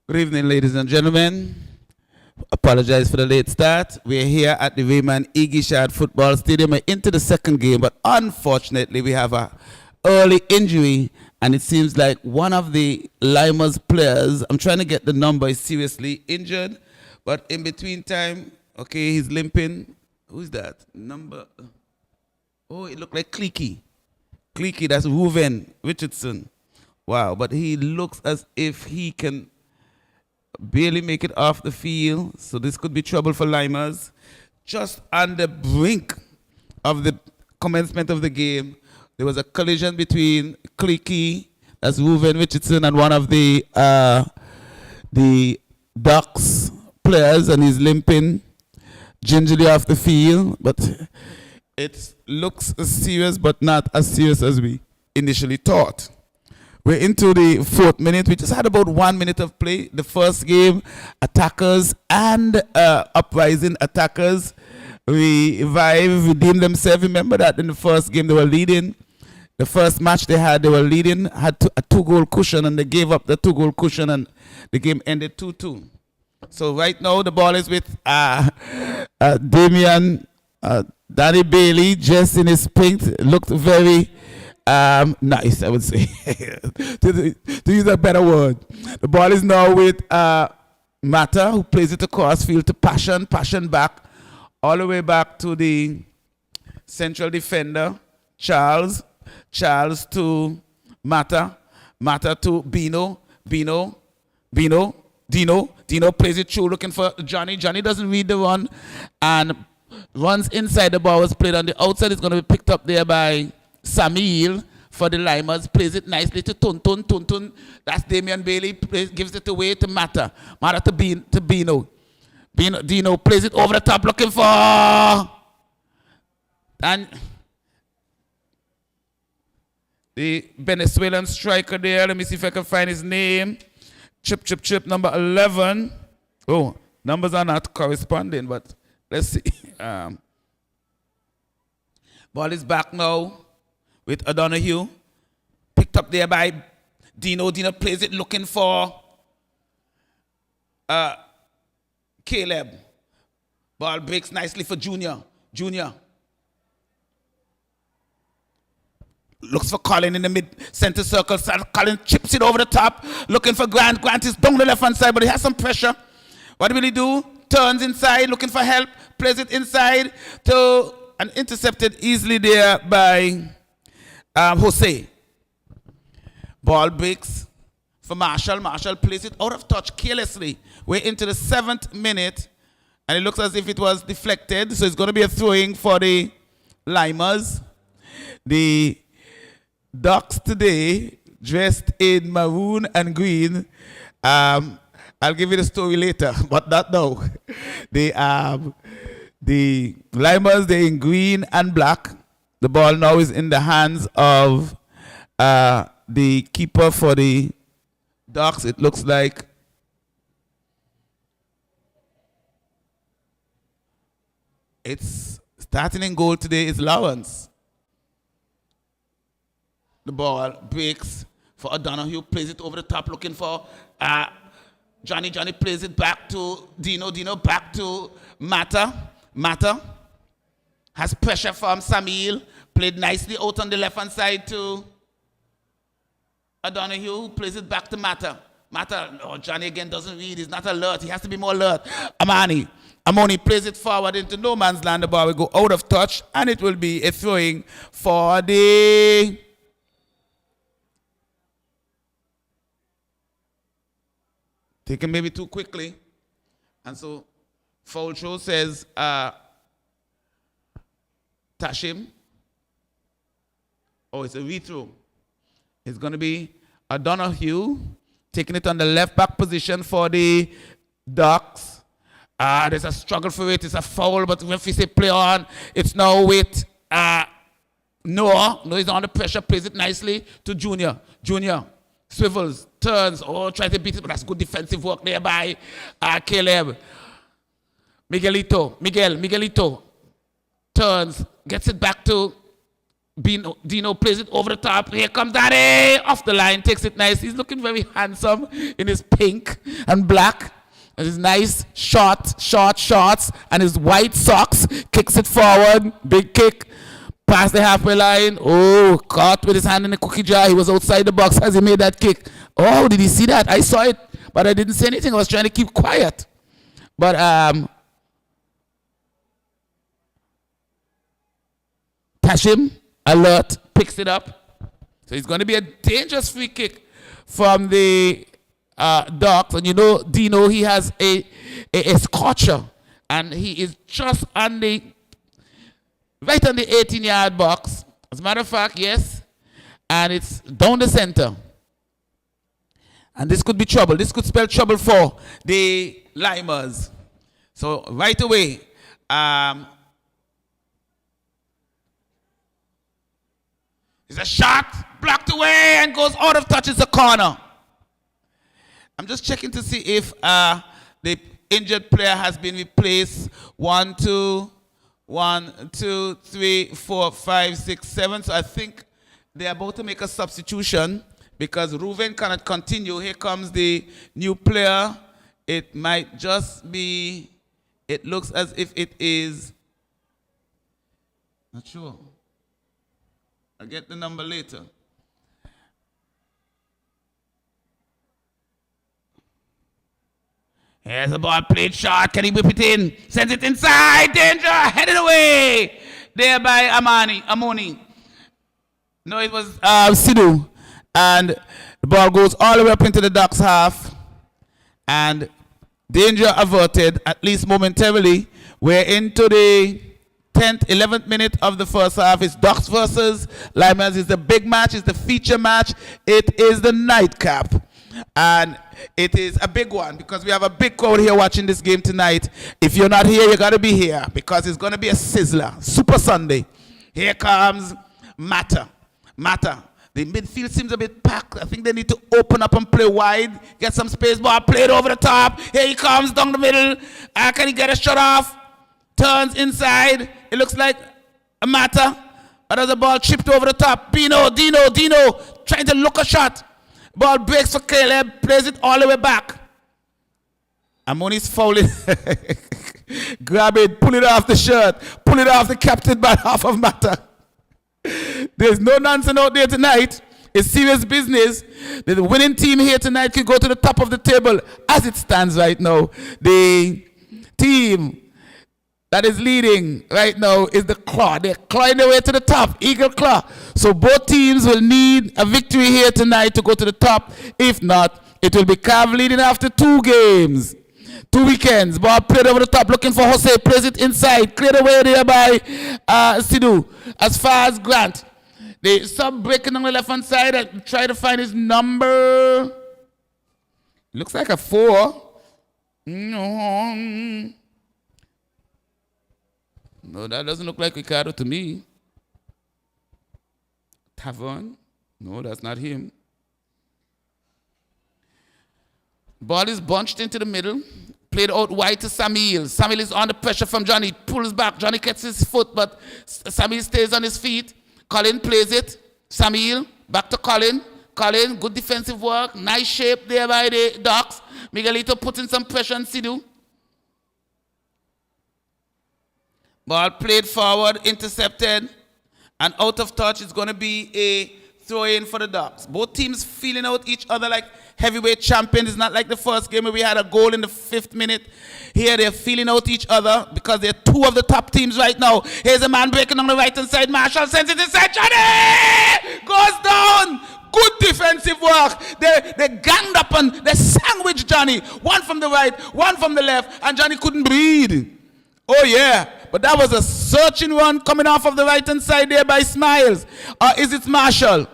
Good evening, ladies and gentlemen. Apologize for the late start. We're here at the Wayman Igishad Football Stadium. We're into the second game, but unfortunately, we have a early injury, and it seems like one of the Lymers players, I'm trying to get the number, is seriously injured. But in between time, okay, he's limping. Who's that? Number. Oh, it looked like Clicky. Clicky, that's Reuven Richardson. Wow, but he looks as if he can barely make it off the field, so this could be trouble for Lymers. Just on the brink of the commencement of the game, there was a collision between Clicky, that's Reuven Richardson, and one of the Ducks players, and he's limping gingerly off the field, but it looks serious, but not as serious as we initially thought. We're into the fourth minute. We just had about 1 minute of play. The first game, attackers and uprising attackers redeemed themselves. Remember that in the first game they were leading. The first match they were leading, had a 2-goal cushion, and they gave up the 2-goal cushion, and the game ended 2-2. So right now the ball is with Damian, Danny Bailey, just in his pink, looked very nice, I would say, to use a better word. The ball is now with Mata, who plays it across field to Passion back, all the way back to the central defender, Charles to Mata to Dino plays it through, looking for Johnny. Johnny doesn't read the run, and runs inside. The ball was played on the outside. It's going to be picked up there by Samuel for the Lymers, plays it nicely to Tuntun. That's Damian Bailey, gives it away to Mata to Bino. Dino plays it over the top, looking for, and the Venezuelan striker there. Let me see if I can find his name. Chip, number 11. Oh, numbers are not corresponding, but let's see. Ball is back now with O'Donoghue. Picked up there by Dino. Dino plays it looking for Caleb. Ball breaks nicely for Junior. Looks for Colin in the mid-center circle. Colin chips it over the top, looking for Grant. Grant is down the left-hand side, but he has some pressure. What will he do? Turns inside, looking for help. Plays it inside and intercepted easily there by Jose. Ball breaks for Marshall. Marshall plays it out of touch carelessly. We're into the 7th minute, and it looks as if it was deflected, so it's going to be a throwing for the Lymers. The Ducks today, dressed in maroon and green. I'll give you the story later, but not now. The Lymers, they're in green and black. The ball now is in the hands of the keeper for the Ducks. It looks like it's starting in goal today is Lawrence. The ball breaks for O'Donoghue, plays it over the top, looking for Johnny. Johnny plays it back to Dino. Dino back to Mata. Mata has pressure from Samuel. Played nicely out on the left-hand side to O'Donoghue. Plays it back to Mata. Johnny again doesn't read. He's not alert. He has to be more alert. Amoni plays it forward into no man's land. The ball will go out of touch, and it will be a throwing for the taken maybe too quickly. And so foul show says Tashim. Oh, it's a rethrow. It's going to be O'Donoghue taking it on the left back position for the Ducks. There's a struggle for it. It's a foul, but if we say play on, it's now with Noah. Noah's under pressure, plays it nicely to Junior. Swivels, turns, tries to beat it, but that's good defensive work there by Caleb. Miguelito turns, gets it back to Dino plays it over the top. Here comes Daddy off the line, takes it nice. He's looking very handsome in his pink and black. And his nice short shorts and his white socks. Kicks it forward, big kick. Past the halfway line. Oh, caught with his hand in the cookie jar. He was outside the box as he made that kick. Oh, did he see that? I saw it, but I didn't say anything. I was trying to keep quiet. But Tashim, alert, picks it up. So it's going to be a dangerous free kick from the Ducks. And you know, Dino, he has a scorcher. And he is just on the, right on the 18-yard box. As a matter of fact, yes. And it's down the center. And this could be trouble. This could spell trouble for the Lymers. So right away, it's a shot, blocked away, and goes out of touch. It's a corner. I'm just checking to see if the injured player has been replaced. 1, 2, 3, 4, 5, 6, 7. So I think they're about to make a substitution because Ruven cannot continue. Here comes the new player. It might just be, it looks as if it is, not sure. I'll get the number later. Here's the ball played short. Can he whip it in? Sends it inside. Danger. Headed away. There by Amoni. No, it was Sidhu. And the ball goes all the way up into the Ducks half. And danger averted, at least momentarily. We're into the 10th, 11th minute of the first half. It's Ducks versus Lymers. It's the big match. It's the feature match. It is the nightcap. And it is a big one because we have a big crowd here watching this game tonight. If you're not here, you got to be here because it's going to be a sizzler. Super Sunday. Here comes Mata. The midfield seems a bit packed. I think they need to open up and play wide. Get some space. Ball played over the top. Here he comes down the middle. Can he get a shot off? Turns inside. It looks like a Mata. But there's a ball chipped over the top. Dino trying to look a shot. Ball breaks for Caleb, plays it all the way back. Amoni's fouling. Grab it, pull it off the shirt, pull it off the captain by half of Mata. There's no nonsense out there tonight. It's serious business. The winning team here tonight can go to the top of the table as it stands right now. The team that is leading right now is the Claw. They're clawing their way to the top. Eagle Claw. So both teams will need a victory here tonight to go to the top. If not, it will be Cav leading after 2 games. 2 weekends. Ball played over the top, looking for Jose. Plays it inside. Cleared away there by Sidhu. As far as Grant. The sub breaking on the left-hand side. And try to find his number. Looks like a 4. No, that doesn't look like Ricardo to me. Tavern? No, that's not him. Ball is bunched into the middle. Played out wide to Samuel. Samuel is under pressure from Johnny. Pulls back. Johnny gets his foot, but Samuel stays on his feet. Colin plays it. Samuel, back to Colin. Colin, good defensive work. Nice shape there by the Ducks. Miguelito putting some pressure on Sidhu. Ball played forward, intercepted, and out of touch. It's going to be a throw-in for the Ducks. Both teams feeling out each other like heavyweight champions. It's not like the first game where we had a goal in the 5th minute. Here they're feeling out each other because they're 2 of the top teams right now. Here's a man breaking on the right-hand side. Marshall sends it inside. Johnny goes down. Good defensive work. They ganged up and they sandwiched Johnny. One from the right, one from the left, and Johnny couldn't breathe. Oh, yeah. But that was a searching run coming off of the right-hand side there by Smiles. Or is it Marshall?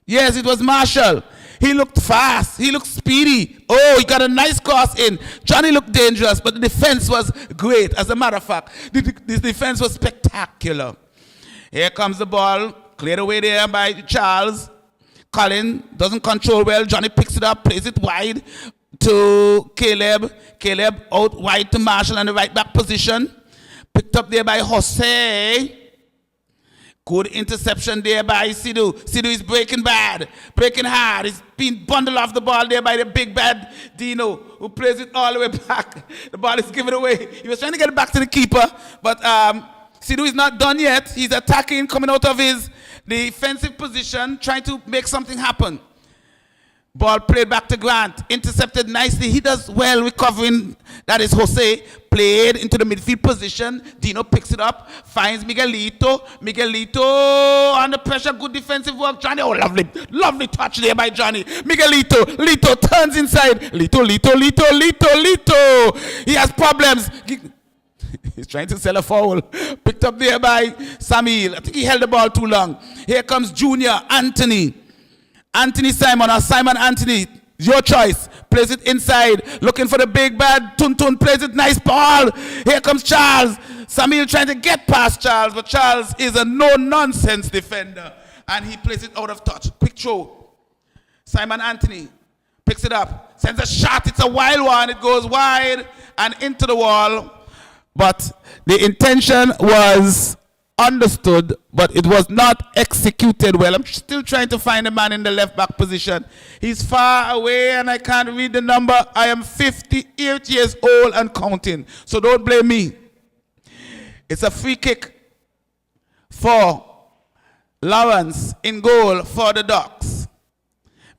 Yes, it was Marshall. He looked fast. He looked speedy. Oh, he got a nice cross in. Johnny looked dangerous, but the defense was great. As a matter of fact, this defense was spectacular. Here comes the ball. Cleared away there by Charles. Colin doesn't control well. Johnny picks it up, plays it wide to Caleb. Caleb out wide to Marshall in the right back position. Picked up there by Jose. Good interception there by Sidhu. Sidhu is breaking bad, breaking hard. He's being bundled off the ball there by the big bad Dino, who plays it all the way back. The ball is given away. He was trying to get it back to the keeper, but Sidhu is not done yet. He's attacking, coming out of his defensive position, trying to make something happen. Ball played back to Grant, intercepted nicely. He does well recovering. That is Jose. Played into the midfield position. Dino picks it up, finds Miguelito. Miguelito under pressure, good defensive work. Johnny, oh, lovely touch there by Johnny. Miguelito, Lito turns inside. Lito. He has problems. He's trying to sell a foul. Picked up there by Samuel. I think he held the ball too long. Here comes Junior, Anthony. Anthony Simon or Simon Anthony, your choice. Plays it inside, looking for the big bad. Tuntun plays it, nice ball. Here comes Charles. Samuel trying to get past Charles, but Charles is a no-nonsense defender. And he plays it out of touch. Quick throw. Simon Anthony picks it up, sends a shot. It's a wild one. It goes wide and into the wall. But the intention was understood, but it was not executed well. I'm still trying to find a man in the left back position. He's far away and I can't read the number. I am 58 years old and counting, so don't blame me. It's a free kick for Lawrence in goal for the Ducks.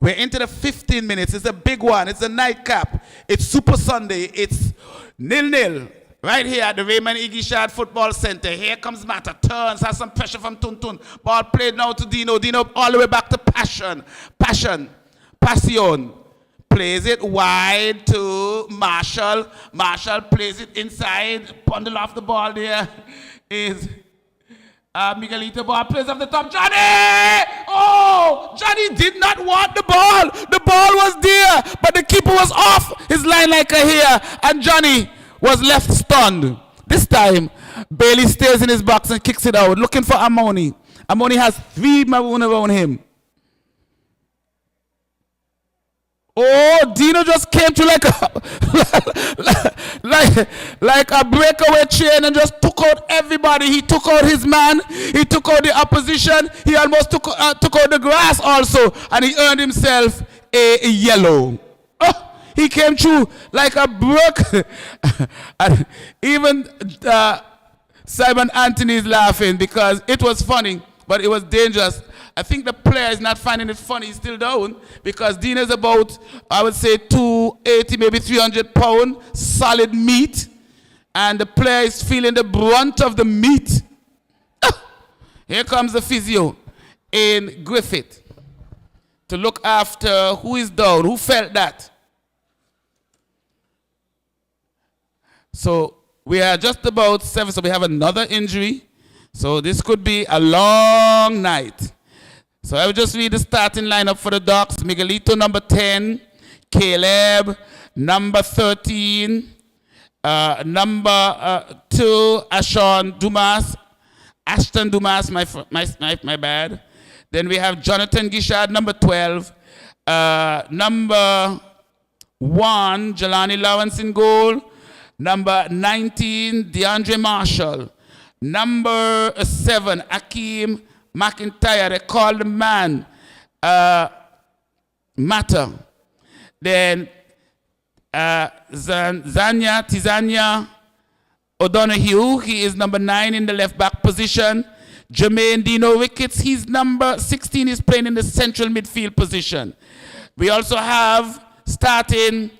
We're into the 15 minutes. It's a big one. It's a nightcap. It's Super Sunday. It's 0-0. Right here at the Raymond Igishad Football Center. Here comes Mata. Turns, has some pressure from Tuntun. Ball played now to Dino. Dino all the way back to Passion. Passion. Plays it wide to Marshall. Marshall plays it inside. Bundle off the ball there is Miguelito. Ball plays off the top. Johnny! Oh! Johnny did not want the ball. The ball was there, but the keeper was off his line like a hair. And Johnny was left stunned. This time, Bailey stays in his box and kicks it out, looking for Amoni. Amoni has 3 maroon around him. Oh, Dino just came to like a breakaway chain and just took out everybody. He took out his man. He took out the opposition. He almost took out the grass also, and he earned himself a yellow. Oh. He came through like a brook. And even Simon Anthony is laughing because it was funny, but it was dangerous. I think the player is not finding it funny. He's still down because Dean is about, I would say, 280, maybe 300 pound solid meat. And the player is feeling the brunt of the meat. Here comes the physio in Griffith to look after who is down, who felt that. So we are just about 7, so we have another injury. So this could be a long night. So I will just read the starting lineup for the Ducks. Miguelito, number 10. Caleb, number 13. Number 2, Ashton Dumas, my bad. Then we have Jonathan Gishad, number 12. Number 1, Jelani Lawrence in goal. Number 19, DeAndre Marshall. Number 7, Akeem McIntyre. They call the man Matter. Then Tizania O'Donoghue. He is number 9 in the left back position. Jermaine Dino Ricketts. He's number 16. He's playing in the central midfield position. We also have starting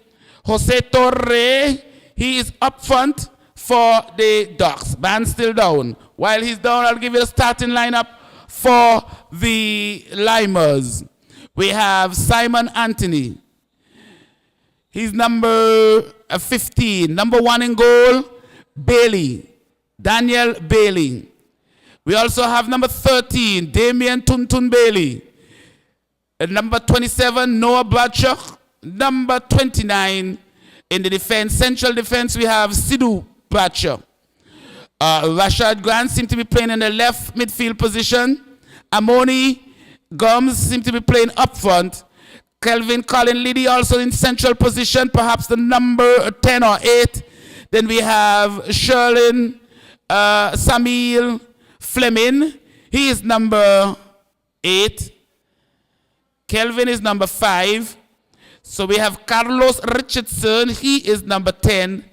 Jose Torre. He is up front for the Ducks. Band's still down. While he's down, I'll give you the starting lineup for the Lymers. We have Simon Anthony. He's number 15. Number 1 in goal, Bailey. Daniel Bailey. We also have number 13, Damian Tuntun Bailey. And number 27, Noah Bradshaw. Number 29, in the defense, central defense, we have Sidhu Bradshaw. Rashad Grant seems to be playing in the left midfield position. Amoni Gums seems to be playing up front. Kelvin Colin Liddy also in central position, perhaps the number 10 or 8. Then we have Sherlin Samuel Fleming. He is number 8. Kelvin is number 5. So we have Carlos Richardson. He is number 10.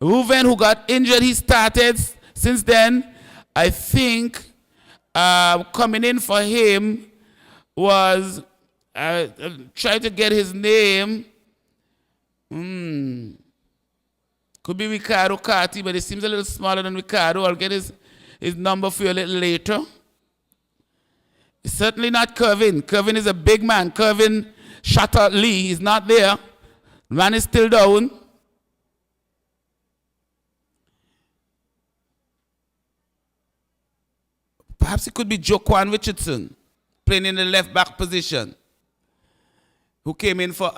Ruven, who got injured, he started. Since then, I think coming in for him was, trying to get his name. Could be Ricardo Carty, but he seems a little smaller than Ricardo. I'll get his number for you a little later. It's certainly not Kervin. Kervin is a big man. Kervin Shatter Lee is not there. The man is still down. Perhaps it could be Joquan Richardson playing in the left back position, who came in for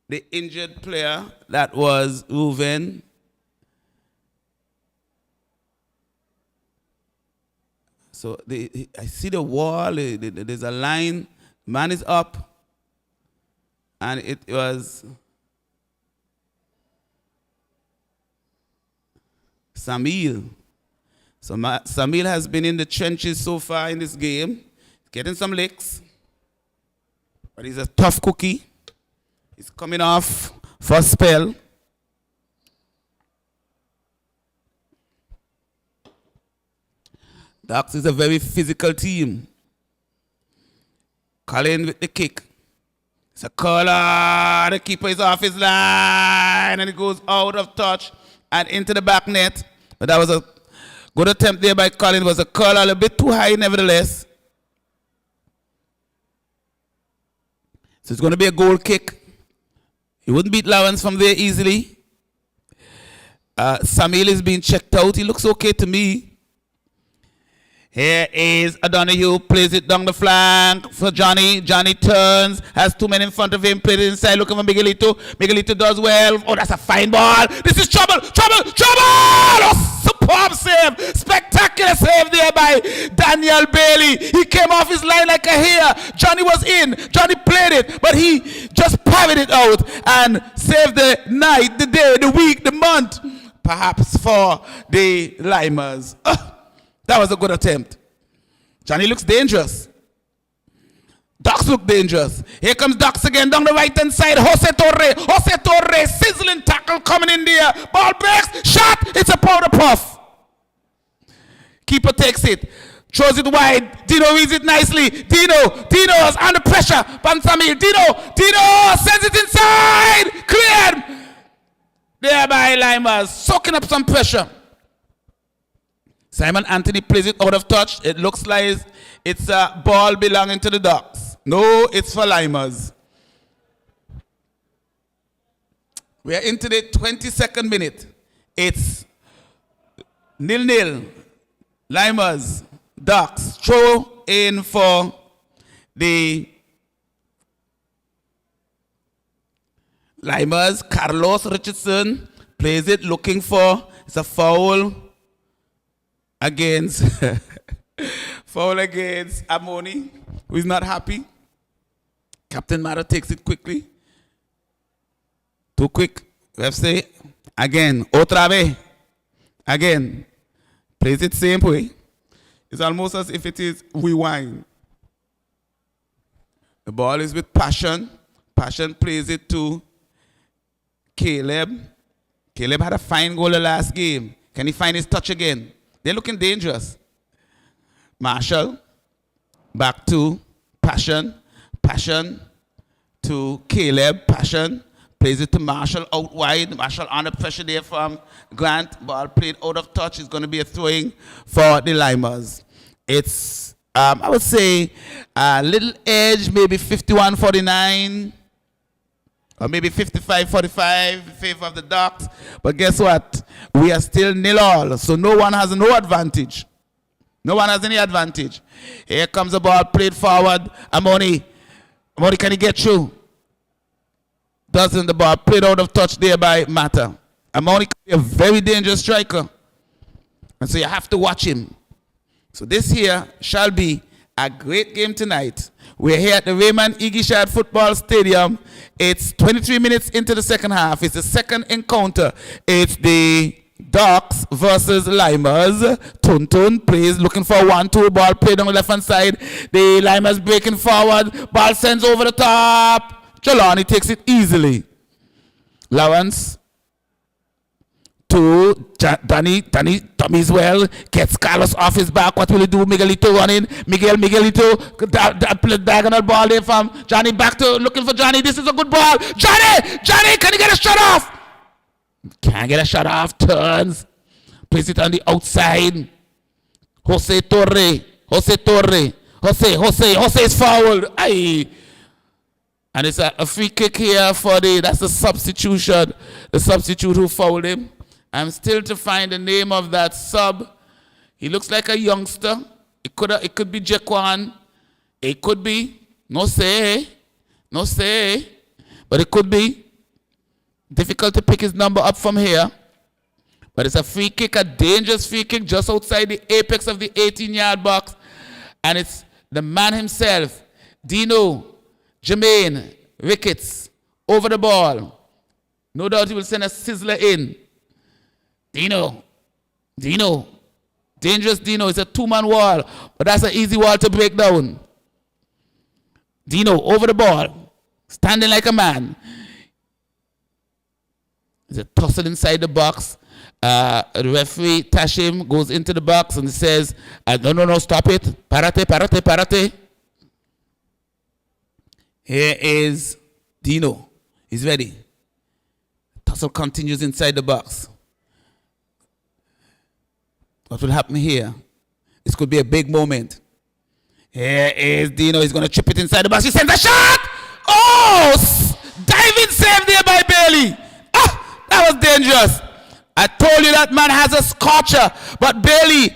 the injured player that was Ruven. So I see the wall, there's a line, man is up, and it was Samil. So Samil has been in the trenches so far in this game, getting some licks, but he's a tough cookie. He's coming off for a spell. Ducks is a very physical team. Colin with the kick. It's a curler. The keeper is off his line, and it goes out of touch and into the back net. But that was a good attempt there by Colin. It was a curler, a little bit too high nevertheless. So it's going to be a goal kick. He wouldn't beat Lawrence from there easily. Samil is being checked out. He looks okay to me. Here is O'Donoghue, plays it down the flank for Johnny. Johnny turns, has 2 men in front of him, plays it inside, looking for Miguelito. Miguelito does well. Oh, that's a fine ball. This is trouble, trouble, trouble! Oh, superb save. Spectacular save there by Daniel Bailey. He came off his line like a hare. Johnny was in. Johnny played it, but he just parried it out and saved the night, the day, the week, the month, perhaps for the Lymers. That was a good attempt. Johnny looks dangerous. Ducks look dangerous. Here comes Ducks again down the right-hand side. Jose Torre, sizzling tackle coming in there. Ball breaks, shot, it's a powder puff. Keeper takes it, throws it wide. Dino reads it nicely. Dino is under pressure. Pansamil, Dino sends it inside. Cleared. There by Lymers, soaking up some pressure. Simon Anthony plays it out of touch. It looks like it's a ball belonging to the Ducks. No, it's for Lymers. We are into the 22nd minute. It's 0-0. Lymers, Ducks, throw in for the Lymers. Carlos Richardson plays it, looking for, it's a foul against Amoni, who is not happy. Captain Mara takes it quickly. Too quick. Ref say again. Otra vez. Again. Plays it same way. It's almost as if it is rewind. The ball is with Passion. Passion plays it to Caleb. Caleb had a fine goal the last game. Can he find his touch again? They're looking dangerous. Marshall, back to Passion. Passion to Caleb. Passion plays it to Marshall out wide. Marshall under pressure there from Grant. Ball played out of touch. It's going to be a throwing for the Lymers. It's, I would say, a little edge, maybe 51-49. Or maybe 55-45 in favor of the Ducks. But guess what? We are still 0-0. So no one has no advantage. No one has any advantage. Here comes the ball played forward. Amoni, can he get through? Doesn't. The ball played out of touch there by Mata. Amoni can be a very dangerous striker. And so you have to watch him. So this here shall be a great game tonight. We're here at the Raymond Igishad Football Stadium. It's 23 minutes into the second half. It's the second encounter. It's the Ducks versus Lymers. Tuntun plays, looking for a 1-2 ball played on the left hand side. The Lymers breaking forward. Ball sends over the top. Jelani takes it easily. Lawrence to Danny Tommy's well, gets Carlos off his back. What will he do? Miguelito running. Miguelito, diagonal ball there from Johnny, back to looking for Johnny. This is a good ball. Johnny, can he get a shot off? Can't get a shot off. Turns, plays it on the outside. Jose is fouled. Aye. And it's a free kick here for that's the substitution. The substitute who fouled him. I'm still to find the name of that sub. He looks like a youngster. It could be Jaquan. It could be. No say. But it could be. Difficult to pick his number up from here. But it's a free kick, a dangerous free kick just outside the apex of the 18-yard box. And it's the man himself, Dino Jermaine Ricketts, over the ball. No doubt he will send a sizzler in. Dino. Dangerous Dino. It's a two-man wall, but that's an easy wall to break down. Dino over the ball, standing like a man. There's a tussle inside the box. The referee, Tashim, goes into the box and says, no, stop it. Parate. Here is Dino. He's ready. Tussle continues inside the box. What will happen here? This could be a big moment. Here is Dino. He's going to chip it inside the box. He sends a shot! Oh! Diving save there by Bailey. That was dangerous. I told you that man has a scorcher, but Bailey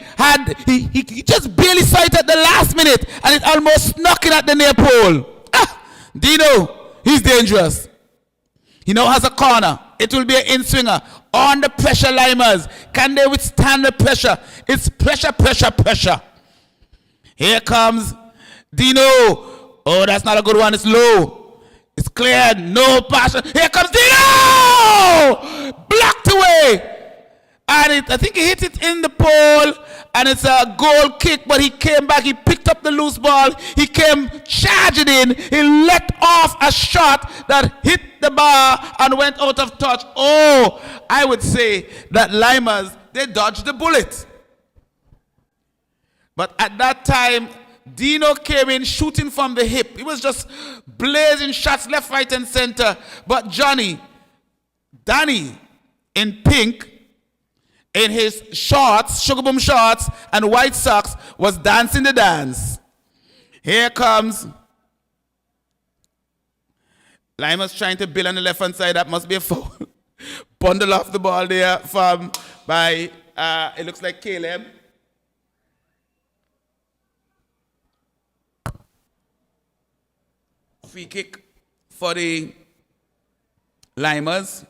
he just barely saw it at the last minute, and it almost snuck in at the near pole. Dino, he's dangerous. He now has a corner. It will be an in-swinger. On the pressure, Lymers. Can they withstand the pressure? It's pressure. Here comes Dino. Oh, that's not a good one. It's low. It's cleared. No passion. Here comes Dino! Blocked away. And I think he hit it in the pole. And it's a goal kick, but he came back. He picked up the loose ball. He came charging in. He let off a shot that hit the bar and went out of touch. Oh, I would say that Lymers, they dodged the bullet. But at that time, Dino came in shooting from the hip. He was just blazing shots left, right, and center. But Danny, in pink, in his shorts, sugar boom shorts, and white socks, was dancing the dance. Here comes Lymers trying to build on the left-hand side. That must be a foul. Bundle off the ball there by it looks like Caleb. Free kick for the Lymers.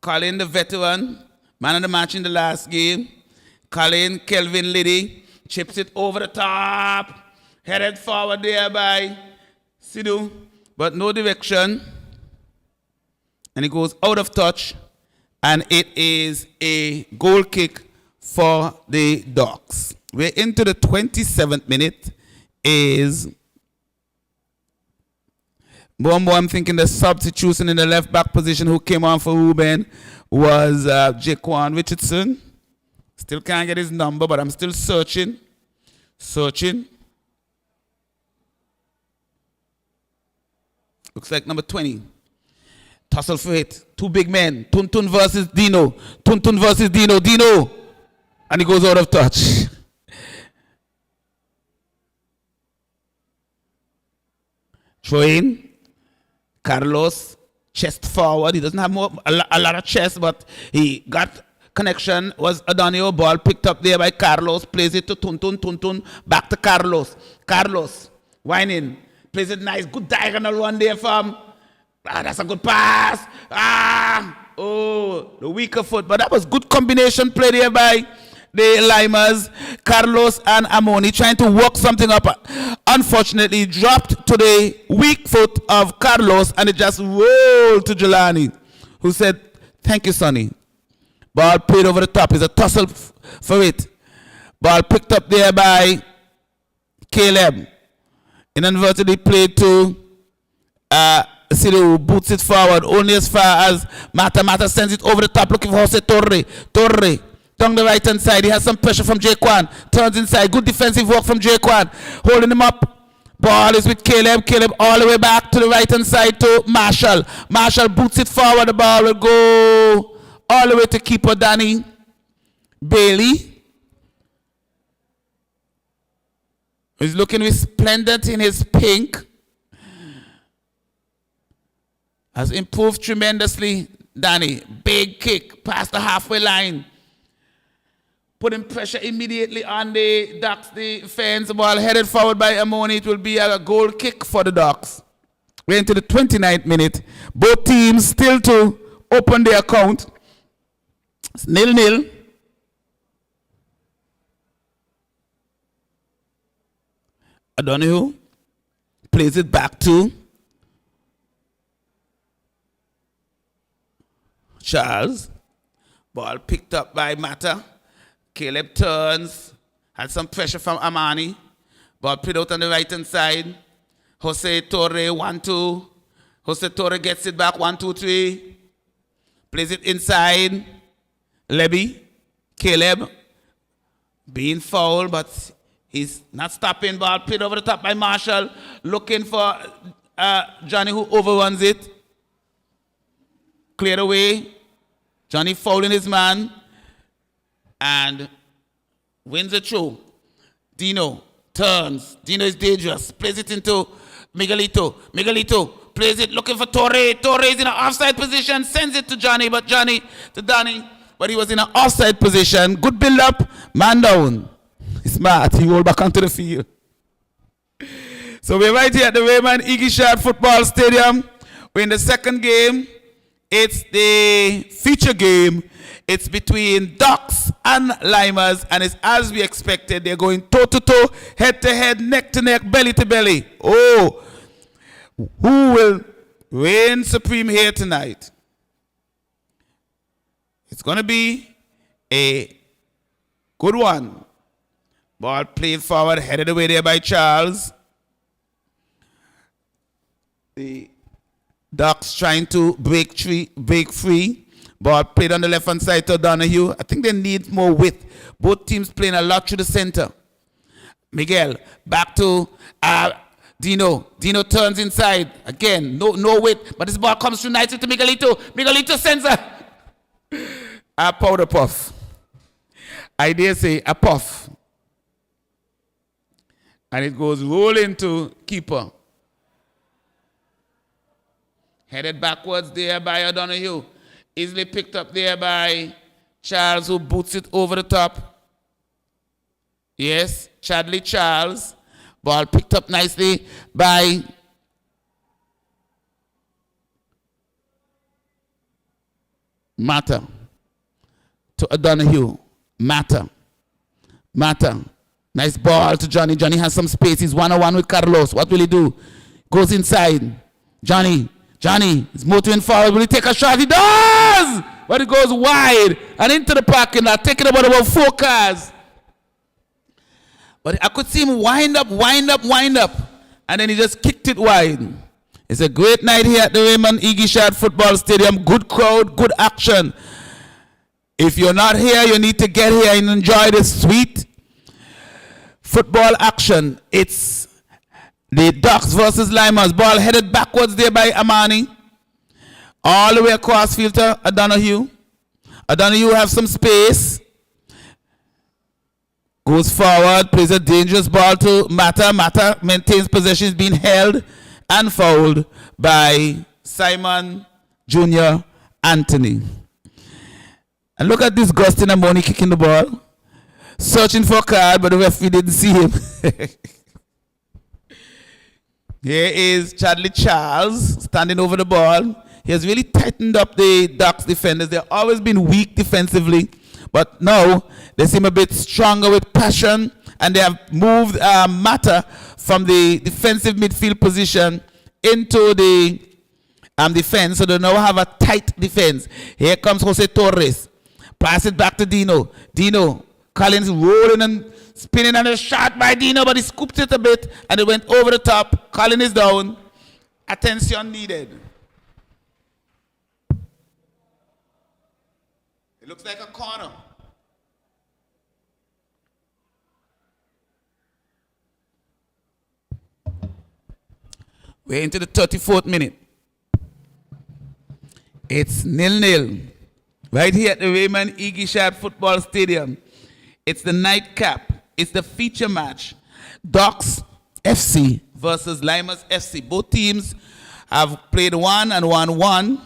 Colin, the veteran, man of the match in the last game. Colin, Kelvin Liddy, chips it over the top. Headed forward there by Sidhu, but no direction. And it goes out of touch. And it is a goal kick for the Ducks. We're into the 27th minute. More and more, I'm thinking the substitution in the left back position who came on for Ruben was Jaquan Richardson. Still can't get his number, but I'm still searching. Looks like number 20. Tussle for it. Two big men. Tuntun versus Dino. Dino. And he goes out of touch. Throw in. Carlos, chest forward. He doesn't have a lot of chest, but he got connection. Was Adonio. Ball picked up there by Carlos. Plays it to Tuntun. Back to Carlos. Whining. Plays it nice. Good diagonal run there from. That's a good pass. The weaker foot. But that was good combination play there by the Lymers. Carlos and Amoni trying to work something up. Unfortunately, dropped to the weak foot of Carlos, and it just rolled to Jelani, who said, "Thank you, Sonny." Ball played over the top. It's a tussle for it. Ball picked up there by Caleb. Inadvertently played to City, who boots it forward only as far as Mata. Mata sends it over the top looking for Jose Torre. Torre down the right hand side. He has some pressure from Jaquan. Turns inside. Good defensive work from Jaquan. Holding him up. Ball is with Caleb. Caleb all the way back to the right hand side to Marshall. Marshall boots it forward. The ball will go all the way to keeper Danny Bailey. He's looking resplendent in his pink. Has improved tremendously, Danny. Big kick past the halfway line. Putting pressure immediately on the Ducks defense. Ball headed forward by Amoni. It will be a goal kick for the Ducks. We're into the 29th minute. Both teams still to open their account. It's 0-0. O'Donoghue plays it back to Charles. Ball picked up by Mata. Caleb turns. Had some pressure from Amani. Ball played out on the right hand side. Jose Torre 1-2. Jose Torre gets it back 1-2-3. Plays it inside. Levy. Caleb being fouled, but he's not stopping. Ball played over the top by Marshall. Looking for Johnny, who overruns it. Cleared away. Johnny fouling his man. And wins it through. Dino turns. Dino is dangerous. Plays it into Miguelito. Miguelito plays it looking for Torre. Torre is in an offside position. Sends it to Johnny. But Johnny to Danny. But he was in an offside position. Good build up. Man down. He's smart. He rolled back onto the field. So we're right here at the Raymond Igishad Football Stadium. We're in the second game. It's the feature game. It's between Ducks and Lymers, and it's as we expected. They're going toe-to-toe, head-to-head, neck-to-neck, belly-to-belly. Oh, who will reign supreme here tonight? It's going to be a good one. Ball played forward, headed away there by Charles. The Ducks trying to break free. Ball played on the left-hand side to O'Donoghue. I think they need more width. Both teams playing a lot through the center. Miguel, back to Dino. Dino turns inside. Again, no width. But this ball comes through nicely to Miguelito. Miguelito sends a powder puff. I dare say a puff. And it goes rolling to keeper. Headed backwards there by O'Donoghue. Easily picked up there by Charles, who boots it over the top. Yes, Chadley Charles. Ball picked up nicely by Mata. To O'Donoghue. Mata. Nice ball to Johnny. Johnny has some space. He's 1-on-1 with Carlos. What will he do? Goes inside. Johnny is motoring forward. Will he take a shot? He does! But it goes wide and into the parking lot, taking about 4 cars. But I could see him wind up. And then he just kicked it wide. It's a great night here at the Raymond Igishad Football Stadium. Good crowd, good action. If you're not here, you need to get here and enjoy this sweet football action. It's the Ducks versus Lymers. Ball headed backwards there by Amani. All the way across field to O'Donoghue. O'Donoghue have some space. Goes forward, plays a dangerous ball to Mata. Mata maintains possession, is being held and fouled by Simon Jr. Anthony. And look at this Gustin Amoni kicking the ball. Searching for a card, but the referee didn't see him. Here is Chadley Charles standing over the ball. He has really tightened up the Ducks defenders. They've always been weak defensively, but now they seem a bit stronger with passion, and they have moved Mata from the defensive midfield position into the defense, so they now have a tight defense. Here comes Jose Torres. Pass it back to Dino. Dino. Collins rolling and spinning on a shot by Dino, but he scooped it a bit and it went over the top. Collins is down. Attention needed. It looks like a corner. We're into the 34th minute. It's 0-0. Right here at the Raymond Igishad Football Stadium. It's the nightcap. It's the feature match. Docks FC versus Lymers FC. Both teams have played 1 and 1-1.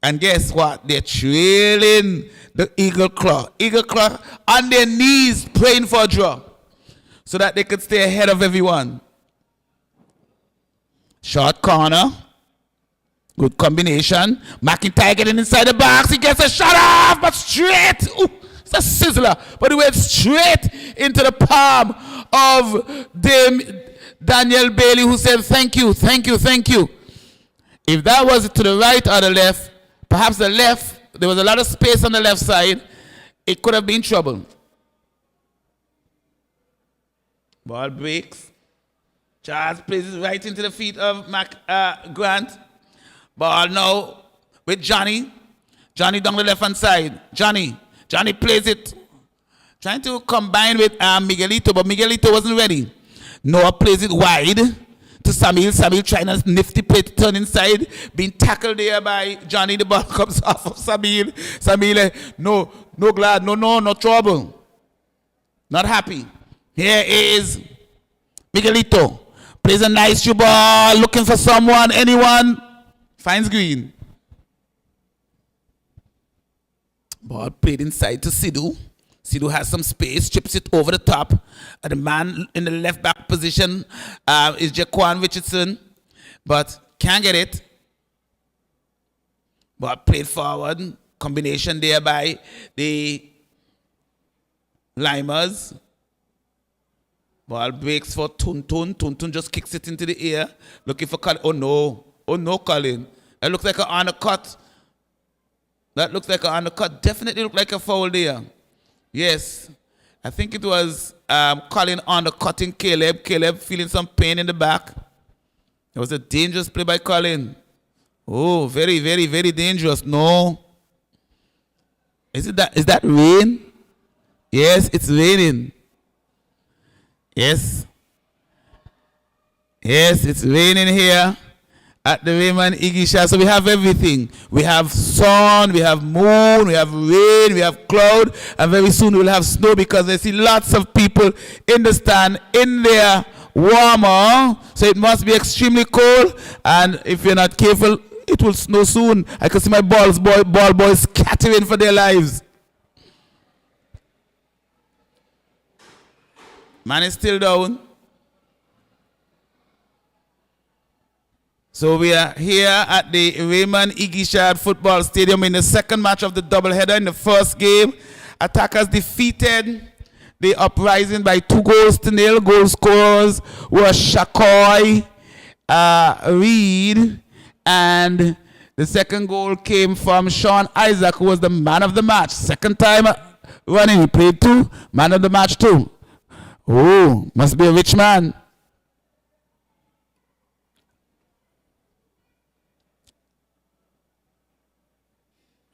And guess what? They're trailing the Eagle Claw. Eagle Claw on their knees praying for a draw so that they could stay ahead of everyone. Short corner. Good combination. McIntyre getting inside the box. He gets a shot off, but straight. Ooh, it's a sizzler. But it went straight into the palm of Daniel Bailey, who said, thank you, thank you, thank you. If that was to the right or the left, perhaps the left, there was a lot of space on the left side, it could have been trouble. Ball breaks. Charles plays it right into the feet of Grant. Ball now with Johnny. Johnny down the left-hand side. Johnny plays it. Trying to combine with Miguelito, but Miguelito wasn't ready. Noah plays it wide to Samuel. Samuel trying a nifty play to turn inside. Being tackled there by Johnny. The ball comes off of Samuel. Samuel, no glad, no trouble. Not happy. Here is Miguelito. Plays a nice through ball, looking for someone, anyone. Finds green. Ball played inside to Sidhu. Sidhu has some space, chips it over the top. The man in the left back position is Jaquan Richardson, but can't get it. Ball played forward. Combination there by the Lymers. Ball breaks for Tuntun. Tuntun just kicks it into the air. Looking for Colin. Oh no, Colin. That looks like an undercut. Definitely looked like a foul there. Yes. I think it was Colin undercutting Caleb. Caleb feeling some pain in the back. It was a dangerous play by Colin. Oh, very, very, very dangerous. No. Is that rain? Yes, it's raining. Yes, it's raining here at the Raymond Igishad. So we have everything. We have sun, we have moon, we have rain, we have cloud, and very soon we'll have snow because I see lots of people in the stand in their warmer. So it must be extremely cold, and if you're not careful, it will snow soon. I can see my ball boys scattering for their lives. Man is still down. So we are here at the Raymond Igishad Football Stadium in the second match of the doubleheader. In the first game, Attackers defeated the Uprising by 2-0. Goal scorers were Shakoy, Reed, and the second goal came from Sean Isaac, who was the man of the match. Second time running, he played 2, man of the match 2. Oh, must be a rich man.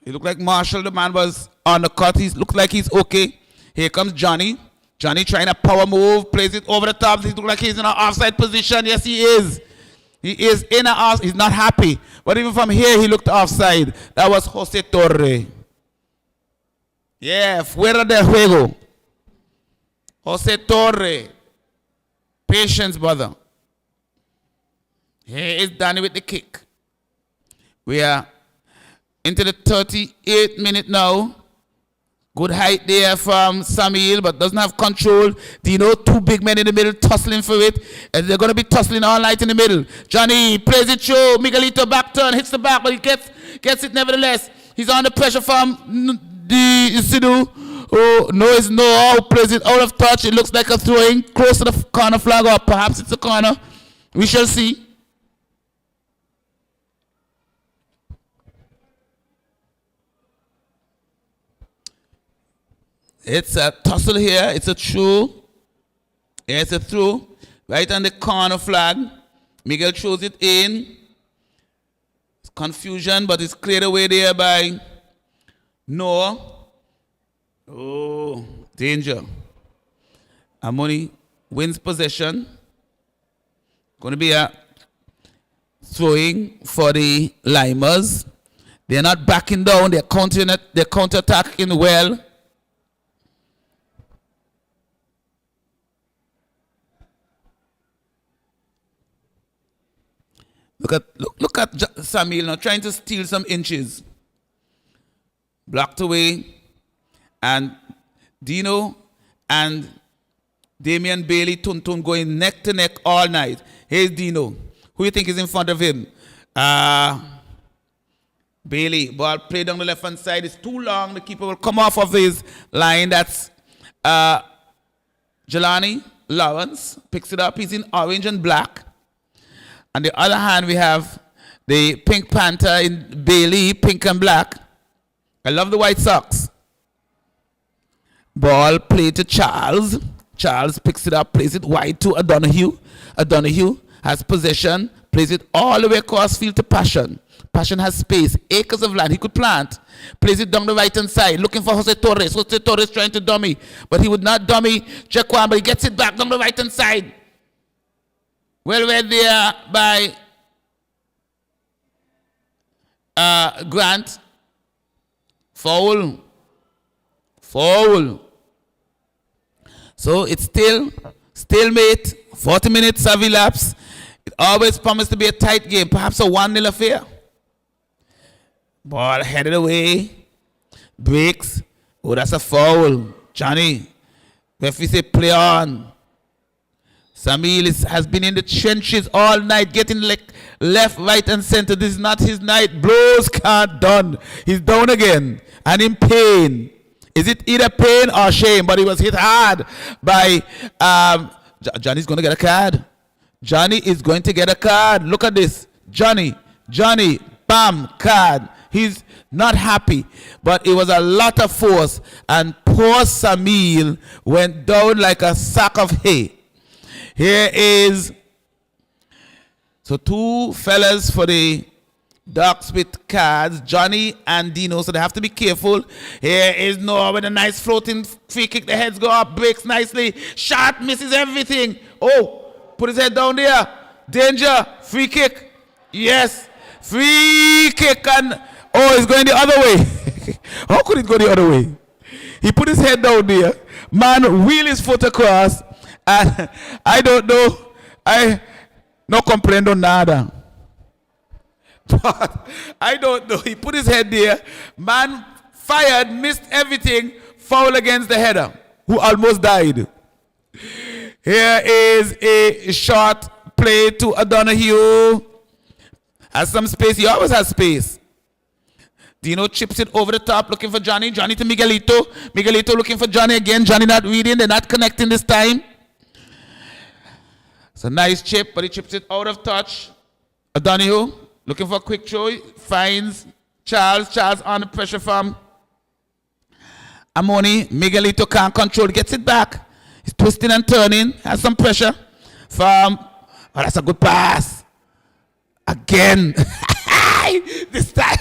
He looked like Marshall, the man was on the cut. He looked like he's okay. Here comes Johnny. Johnny trying a power move, plays it over the top. He looks like he's in an offside position. Yes, he is. He is in an offside. He's not happy. But even from here, he looked offside. That was Jose Torre. Yeah, fuera de juego. Jose Torre. Patience, brother. Here is Danny with the kick. We are into the 38th minute now. Good height there from Samuel, but doesn't have control. Dino, 2 big men in the middle tussling for it. And they're going to be tussling all night in the middle. Johnny plays it through. Miguelito back turn, hits the back, but he gets it nevertheless. He's under pressure from the Sidhu. Oh, no, it's no. Plays it out of touch. It looks like a throwing close to the corner flag, or perhaps it's a corner. We shall see. It's a tussle here. It's a through. Yeah, it's a through. Right on the corner flag. Miguel throws it in. It's confusion, but it's cleared away there by Noah. Oh, danger. Amoni wins possession. Going to be a throwing for the Lymers. They're not backing down. They're counter-attacking well. Look at Samuel now trying to steal some inches. Blocked away. And Dino and Damian Bailey Tuntun going neck to neck all night. Here's Dino. Who you think is in front of him? Bailey. Ball played down the left hand side. It's too long. The keeper will come off of his line. That's Jelani Lawrence. Picks it up. He's in orange and black. On the other hand, we have the Pink Panther in Bailey, pink and black. I love the White Sox. Ball played to Charles. Charles picks it up, plays it wide to O'Donoghue. O'Donoghue has possession, plays it all the way across field to Passion. Passion has space, acres of land he could plant. Plays it down the right-hand side, looking for Jose Torres. Jose Torres trying to dummy, but he would not dummy Jaquan, but he gets it back down the right-hand side. Well read there by Grant. Foul. So it's still stalemate. 40 minutes have elapsed. It always promised to be a tight game, perhaps a 1-0 affair. Ball headed away. Breaks. Oh, that's a foul. Johnny. Referee say play on. Samil has been in the trenches all night, getting left, right, and center. This is not his night. Blows can't done. He's down again and in pain. Is it either pain or shame? But he was hit hard by Johnny's going to get a card. Johnny is going to get a card. Look at this. Johnny, bam, card. He's not happy, but it was a lot of force, and poor Samil went down like a sack of hay. Here is, so two fellas for the Ducks with cards, Johnny and Dino, so they have to be careful. Here is Noah with a nice floating free kick. The heads go up, breaks nicely. Shot, misses everything. Oh, put his head down there. Danger, free kick. Yes, free kick, and oh, it's going the other way. How could it go the other way? He put his head down there. Man wheel his foot across. And I don't know. I no comprendo nada. But I don't know. He put his head there. Man fired, missed everything. Foul against the header, who almost died. Here is a short play to O'Donoghue. Has some space. He always has space. Dino chips it over the top, looking for Johnny. Johnny to Miguelito. Miguelito looking for Johnny again. Johnny not reading. They're not connecting this time. It's a nice chip, but he chips it out of touch. O'Donoghue looking for a quick throw. Finds Charles. Charles under pressure from Amoni. Miguelito can't control. Gets it back. He's twisting and turning. Has some pressure from... Oh, that's a good pass. Again. This time,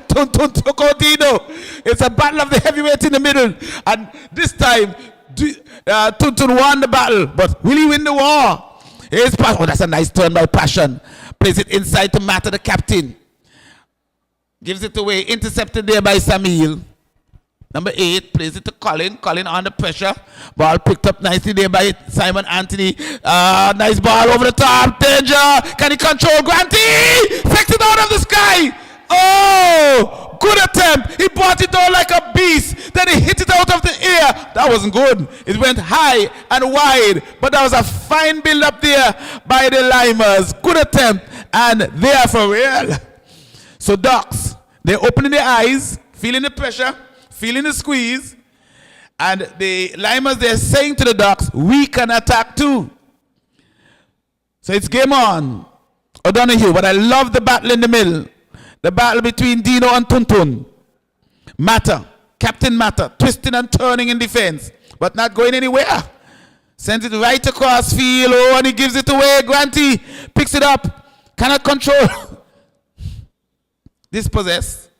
took out Dino. It's a battle of the heavyweight in the middle. And this time, Tuntun won the battle, but will he win the war? Here's pass. Oh, that's a nice turn by Passion. Plays it inside to Mata, the captain. Gives it away. Intercepted there by Samil. Number 8 plays it to Colin. Colin under pressure. Ball picked up nicely there by Simon Anthony. Nice ball over the top. Danger. Can he control Granty? Flicks it out of the sky. Oh, good attempt. He brought it down like a beast. Then he hit it out of the air. That wasn't good. It went high and wide. But that was a fine build up there by the Lymers. Good attempt. And they are for real. So Ducks, they're opening their eyes, feeling the pressure, feeling the squeeze. And the Lymers, they're saying to the Ducks, we can attack too. So it's game on. O'Donoghue, but I love the battle in the middle. The battle between Dino and Tuntun. Mata Captain Matter, twisting and turning in defense, but not going anywhere. Sends it right across field. Oh, and he gives it away. Granty picks it up. Cannot control. Dispossessed.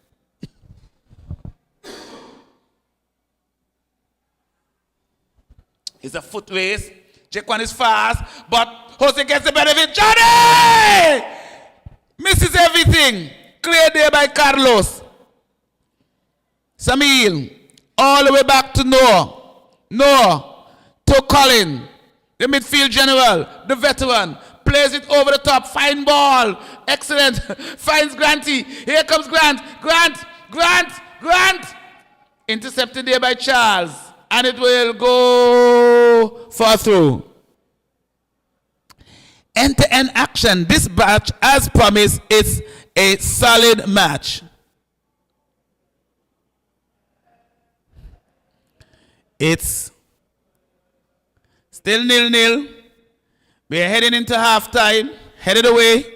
It's a foot race. Check one is fast, but Jose gets the benefit. Johnny! Misses everything. Cleared there by Carlos. Samil. All the way back to Noah. Noah. To Colin. The midfield general. The veteran. Plays it over the top. Fine ball. Excellent. Finds Granty. Here comes Grant. Grant. Intercepted there by Charles. And it will go for a through. End-to-end action. This match, as promised, is a solid match. It's still 0-0. We're heading into halftime. Headed away.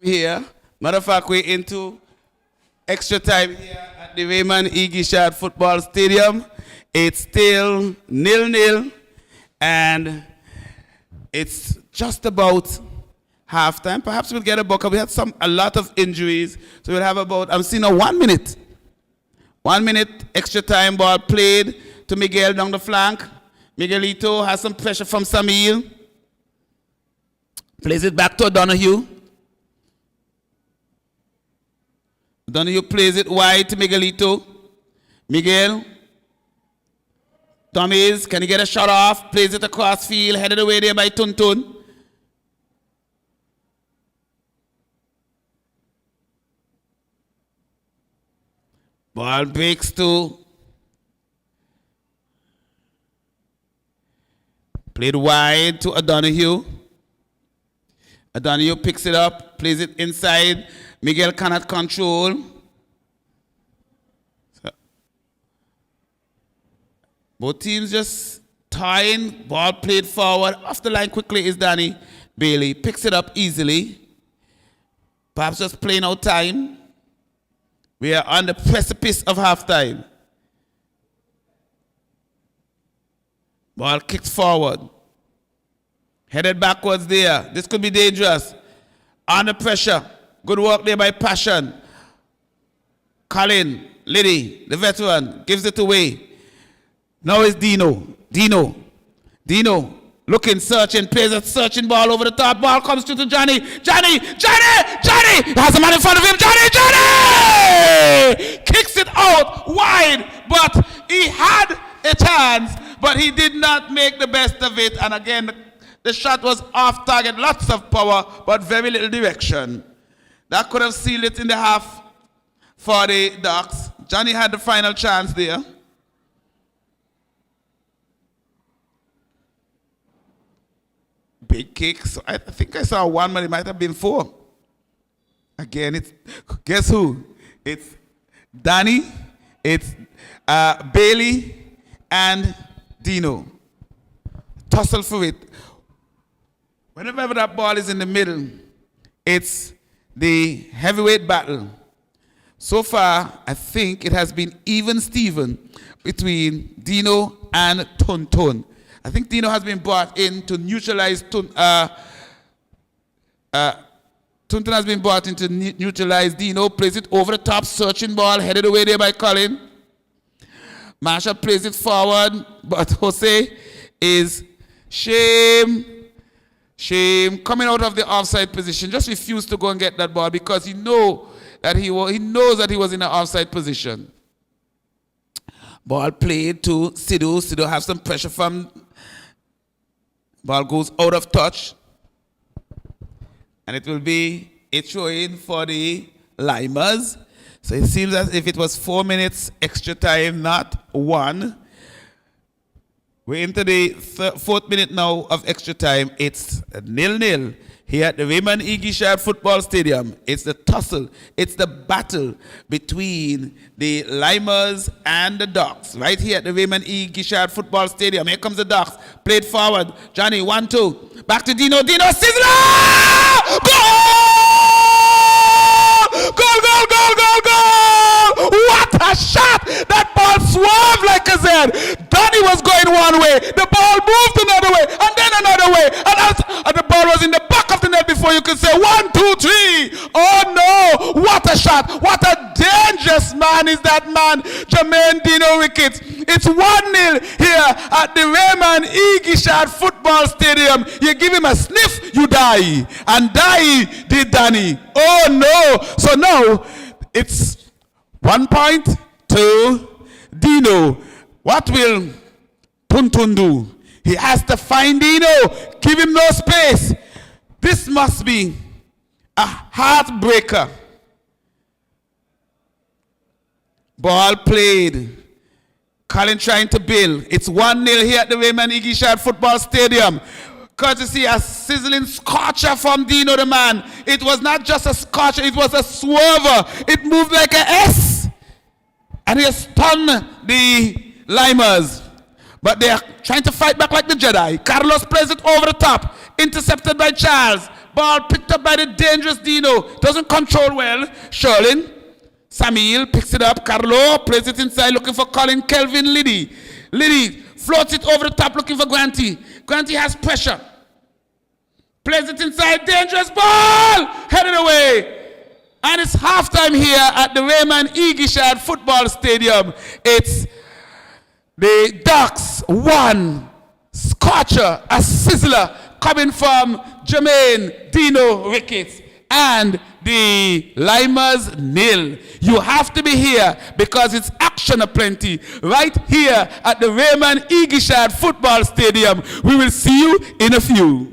Here, matter of fact, we're into extra time here at the Raymond E. Gishard Football Stadium. It's still 0-0, and it's just about halftime. Perhaps we'll get a bucket. We had a lot of injuries, so we'll have about, I'm seeing a 1 minute. 1 minute extra time ball played to Miguel down the flank. Miguelito has some pressure from Samir. Plays it back to O'Donoghue. O'Donoghue plays it wide to Miguelito. Miguel. Tommy's, can he get a shot off? Plays it across field, headed away there by Tuntun. Ball breaks to. Played wide to O'Donoghue. O'Donoghue picks it up, plays it inside. Miguel cannot control. Both teams just tying. Ball played forward. Off the line quickly is Danny Bailey. Picks it up easily. Perhaps just playing out time. We are on the precipice of halftime. Ball kicks forward. Headed backwards there. This could be dangerous. Under pressure. Good work there by Passion. Colin, Liddy, the veteran, gives it away. Now it's Dino. Looking, searching, plays a searching ball over the top. Ball comes to Johnny. Johnny! Has a man in front of him. Johnny! Kicks it out wide, but he had a chance, but he did not make the best of it. And again, the shot was off target. Lots of power, but very little direction. That could have sealed it in the half for the Ducks. Johnny had the final chance there. Big kick. So I think I saw one, but it might have been four. Again, it's, guess who? It's Danny, it's Bailey, and Dino. Tussle for it. Whenever that ball is in the middle, it's the heavyweight battle. So far, I think it has been even Steven between Dino and Tuntun. I think Dino has been brought in to neutralize Tuntun has been brought in to neutralize Dino. Plays it over the top, searching ball, headed away there by Colin. Marshall plays it forward, but Jose is shame, coming out of the offside position. Just refused to go and get that ball because he knows that he was in an offside position. Ball played to Sidhu. Sidhu has some pressure from. Ball goes out of touch. And it will be a throw-in for the Lymers. So it seems as if it was 4 minutes extra time, not one. We're into the fourth minute now of extra time. It's 0-0 here at the Raymond E. Guichard Football Stadium. It's the tussle. It's the battle between the Lymers and the Ducks. Right here at the Raymond E. Guichard Football Stadium. Here comes the Ducks. Played forward. Johnny, 1-2. Back to Dino. Dino, Sizzler! Goal! Goal, goal, goal, goal, goal! What a shot! That ball swerved like a Z. Donny was going one way. The ball moved another way. And then another way. And the ball was in the back of the net before you could say 1, 2, 3. Oh no! What a shot! What a dangerous man is that man, Jermaine Dino Ricketts. It's 1-0 here at the Raymond E. Guichard Football Stadium. You give him a sniff, you die. And die did Danny. Oh no! So now it's 1 point to Dino. What will Tuntun do? He has to find Dino. Give him no space. This must be a heartbreaker. Ball played. Colin trying to build. It's 1-0 here at the Raymond E. Guichard Football Stadium. Courtesy a sizzling scorcher from Dino the man. It was not just a scorcher, it was a swerver. It moved like an S. And he stunned the Lymers. But they are trying to fight back like the Jedi. Carlos plays it over the top. Intercepted by Charles. Ball picked up by the dangerous Dino. Doesn't control well. Sherlin. Samuel picks it up. Carlo plays it inside looking for Colin. Kelvin Liddy. Liddy floats it over the top looking for Granty. Granty has pressure. Plays it inside. Dangerous ball. Headed away. And it's halftime here at the Raymond E. Guichard Football Stadium. It's the Ducks 1, scorcher, a sizzler coming from Jermaine Dino Ricketts, and the Lymers 0. You have to be here because it's action aplenty right here at the Raymond E. Guichard Football Stadium. We will see you in a few.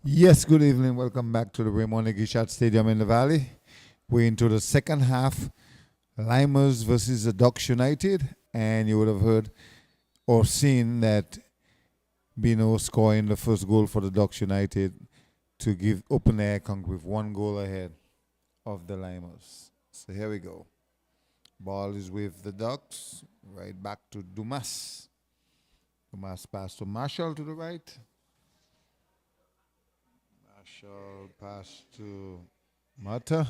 Yes, good evening. Welcome back to the Raymond Gishat Stadium in the Valley. We're into the second half, Lymers versus the Ducks United, and you would have heard or seen that Bino scoring the first goal for the Ducks United to give open air with 1 goal ahead of the Lymers. So here we go. Ball is with the Ducks, right back to Dumas. Dumas pass to Marshall to the right. Marshall pass to Mata.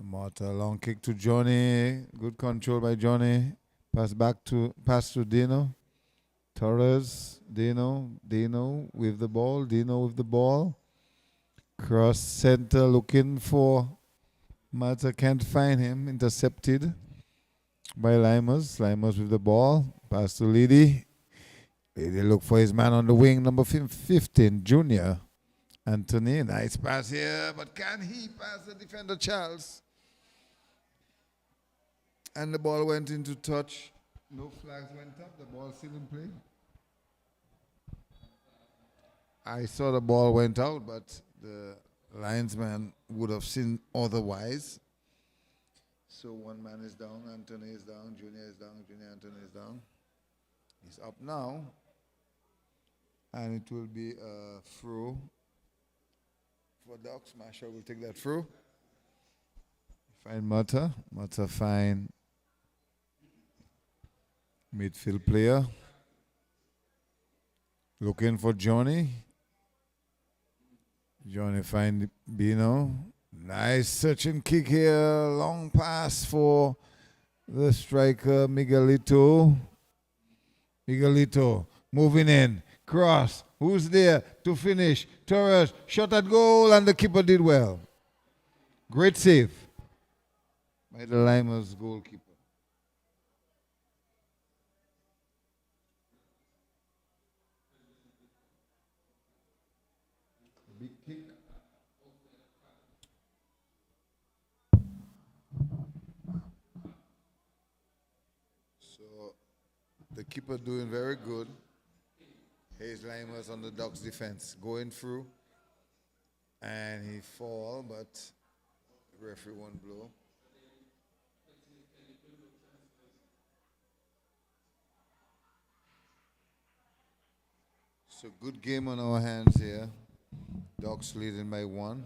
Mata long kick to Johnny. Good control by Johnny. Pass to Dino. Torres. Dino with the ball. Dino with the ball. Cross center looking for Mata. Can't find him. Intercepted by Lymers. Lymers with the ball. Pass to Liddy. Liddy look for his man on the wing. Number 15, Junior. Anthony, nice pass here, but can he pass the defender Charles? And the ball went into touch. No flags went up. The ball still in play. I saw the ball went out, but the linesman would have seen otherwise. So one man is down, Anthony is down, Junior is down, Anthony is down. He's up now. And it will be a throw for Ducks. Marshall will take that through. Find Mata. Mata find midfield player. Looking for Johnny. Johnny find Bino. Nice searching kick here. Long pass for the striker Miguelito. Miguelito moving in. Cross. Who's there to finish? Torres shot at goal and the keeper did well. Great save by the Lymers goalkeeper. Big kick. So the keeper doing very good. Hayes Lymers on the Ducks defense, going through, and he fall, but the referee won't blow. So good game on our hands here. Ducks leading by 1.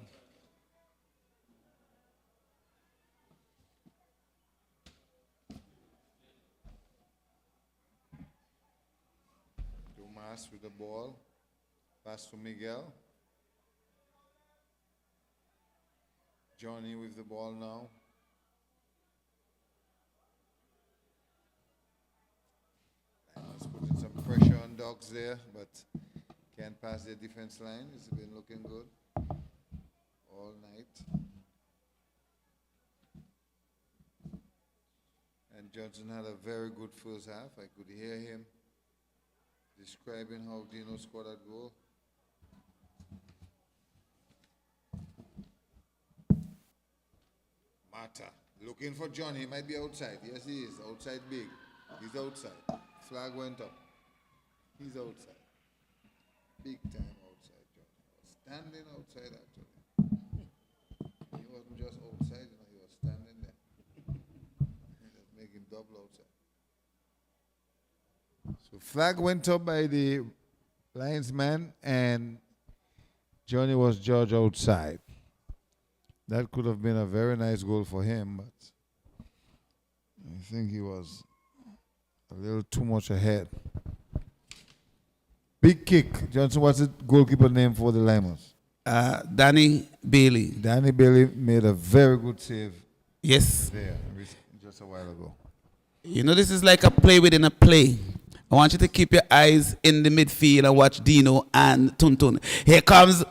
Dumas with the ball. Pass to Miguel. Johnny with the ball now. Let's put some pressure on Dogs there, but can't pass their defense line. It's been looking good all night. And Johnson had a very good first half. I could hear him describing how Dino scored that goal. Mata looking for Johnny. He might be outside. Yes, he is. Outside big. He's outside. Flag went up. He's outside. Big time outside, Johnny. He was standing outside, actually. He wasn't just outside, he was standing there. Just making double outside. So flag went up by the linesman, and Johnny was judged outside. That could have been a very nice goal for him, but I think he was a little too much ahead. Big kick. Johnson, what's the goalkeeper name for the Lymers? Danny Bailey. Danny Bailey made a very good save. Yes. There, just a while ago. You know, this is like a play within a play. I want you to keep your eyes in the midfield and watch Dino and Tuntun. Here comes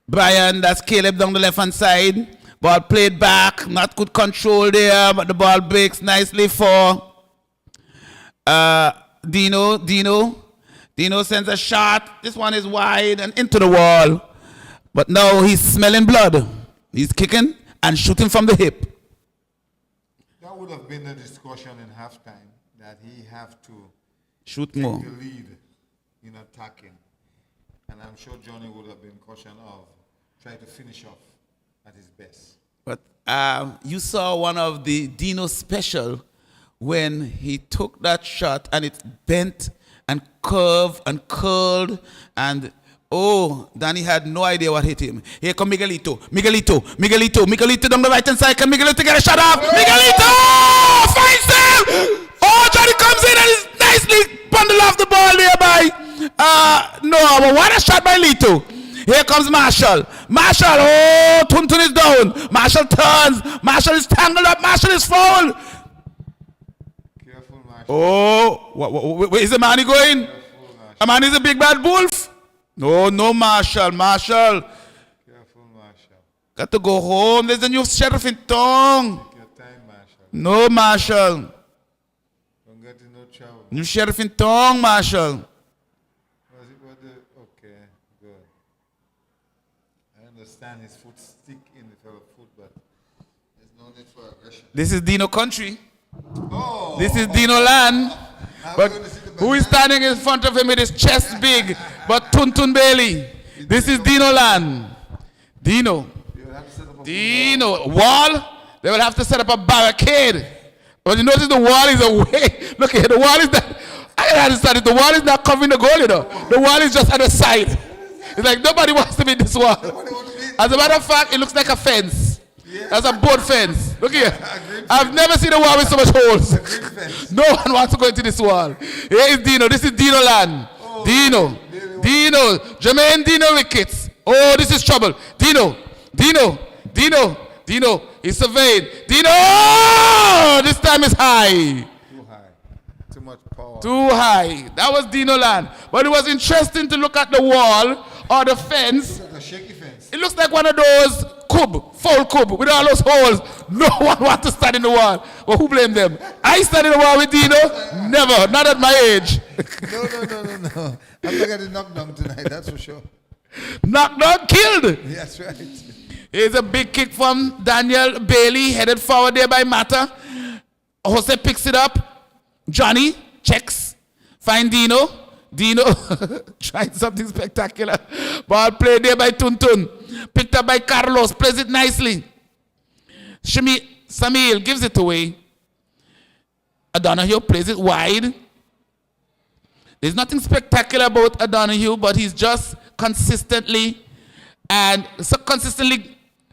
Brian, that's Caleb down the left-hand side. Ball played back, not good control there, but the ball breaks nicely for Dino. Dino sends a shot. This one is wide and into the wall. But now he's smelling blood. He's kicking and shooting from the hip. That would have been the discussion in halftime, that he have to shoot take more. the lead in attacking. And I'm sure Johnny would have been cautioned of trying to finish off at his best. But you saw one of the Dino special when he took that shot and it bent and curved and curled and Danny had no idea what hit him. Here come Miguelito down the right hand side. Can Miguelito get a shot off? Miguelito finds him! Johnny comes in and is nicely bundled off the ball there by no, what a shot by Lito. Here comes Marshall. Tuntun is down. Marshall turns. Marshall is tangled up. Marshall is fouled. Careful, Marshall. Where is the man going? A man is a big bad wolf. No, Marshall. Careful, Marshall. Got to go home. There's a new sheriff in town. Take your time, Marshall. No, Marshall. Don't get in no trouble. New sheriff in town, Marshall. Okay, good. I understand his foot stick in the fellow foot, but there's no need for aggression. This is Dino country. This is Dino land. But who is standing in front of him with his chest big, but Tuntun Bailey? This is Dino land. Dino. Wall. They will have to set up a barricade. But you notice the wall is away. Look here, the wall is that. I understand it. The wall is not covering the goal, you know. The wall is just at the side. It's like nobody wants to be this wall. As a matter of fact, it looks like a fence. That's a boat fence. Look here. I've never seen a wall with so much holes. No one wants to go into this wall. Here is Dino. This is Dino land. Dino. Jermaine Dino Ricketts. This is trouble. Dino. He's surveyed. Dino! This time is high. Too high. Too much power. Too high. That was Dino land. But it was interesting to look at the wall or the fence. It's like a shaky fence. It looks like one of those full cube with all those holes. No one wants to stand in the wall. Well, who blamed them? I stand in the wall with Dino? Never. Not at my age. No. I'm not getting knocked down tonight, that's for sure. Knocked down, killed. That's right. Here's a big kick from Daniel Bailey, headed forward there by Mata. Jose picks it up. Johnny checks. Find Dino. Trying something spectacular. Ball played there by Tuntun. Picked up by Carlos. Plays it nicely. Samil gives it away. O'Donoghue plays it wide. There's nothing spectacular about O'Donoghue, but he's just consistently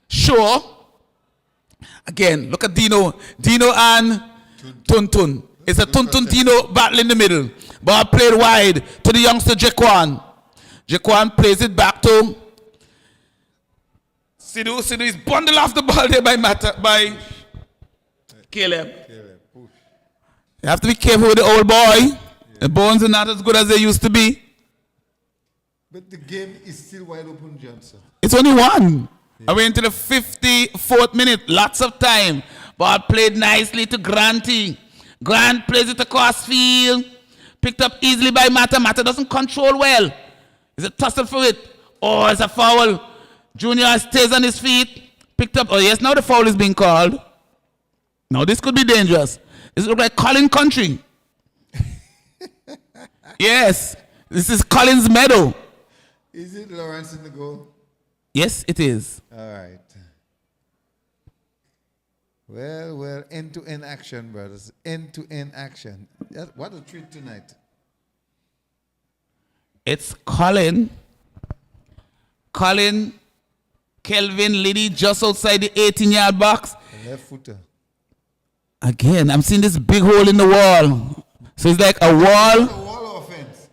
sure. Again, look at Dino and Tuntun. It's a Tuntun-Dino battle in the middle. Ball played wide to the youngster Jaquan. Jaquan plays it back to Sidhu. Sidhu is bundled off the ball there by Caleb. Push. You have to be careful with the old boy. The bones are not as good as they used to be. But the game is still wide open, Johnson. It's only one. I went to the 54th minute. Lots of time. Ball played nicely to Granty. Grant plays it across field. Picked up easily by Mata. Mata doesn't control well. He's a tussle for it. It's a foul. Junior stays on his feet. Picked up. Yes, now the foul is being called. Now this could be dangerous. This looks like Colin country. Yes. This is Collins Meadow. Is it Lawrence in the goal? Yes, it is. All right. Well, end-to-end action, brothers. End-to-end action. What a treat tonight. It's Colin, Kelvin Liddy just outside the 18-yard box. The left footer. Again, I'm seeing this big hole in the wall. So it's like a wall. A wall of offense.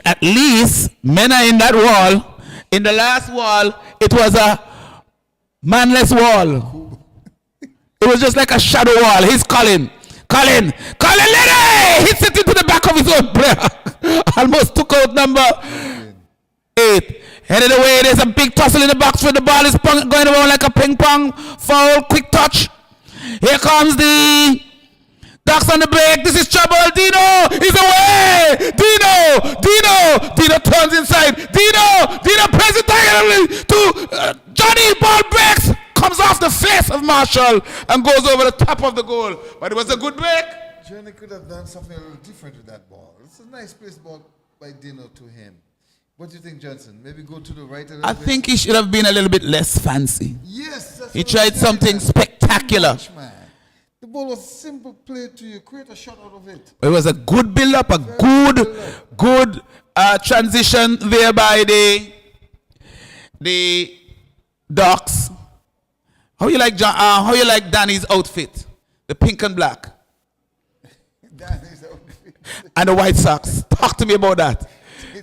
At least men are in that wall. In the last wall, it was a manless wall. It was just like a shadow wall. He's Colin Liddy! Hits it into the back of his own player. Almost took out number 8. Headed away. There's a big tussle in the box where the ball is going around like a ping pong. Foul, quick touch. Here comes the Ducks on the break. This is trouble. Dino is away. Dino turns inside. Dino plays it diagonally to Johnny. Ball breaks. Comes off the face of Marshall and goes over the top of the goal. But it was a good break. Johnny could have done something a little different with that ball. It's a nice place ball by Dino to him. What do you think, Johnson? Maybe go to the right a little I bit? think he should have been a little bit less fancy. Yes, that's He what I'm tried saying, something man. spectacular. Too much, man. The ball was simple play to you. Create a shot out of it. It was a good build-up, a good transition there by the Ducks. How you like Danny's outfit, the pink and black, Danny's outfit. and the white socks? Talk to me about that.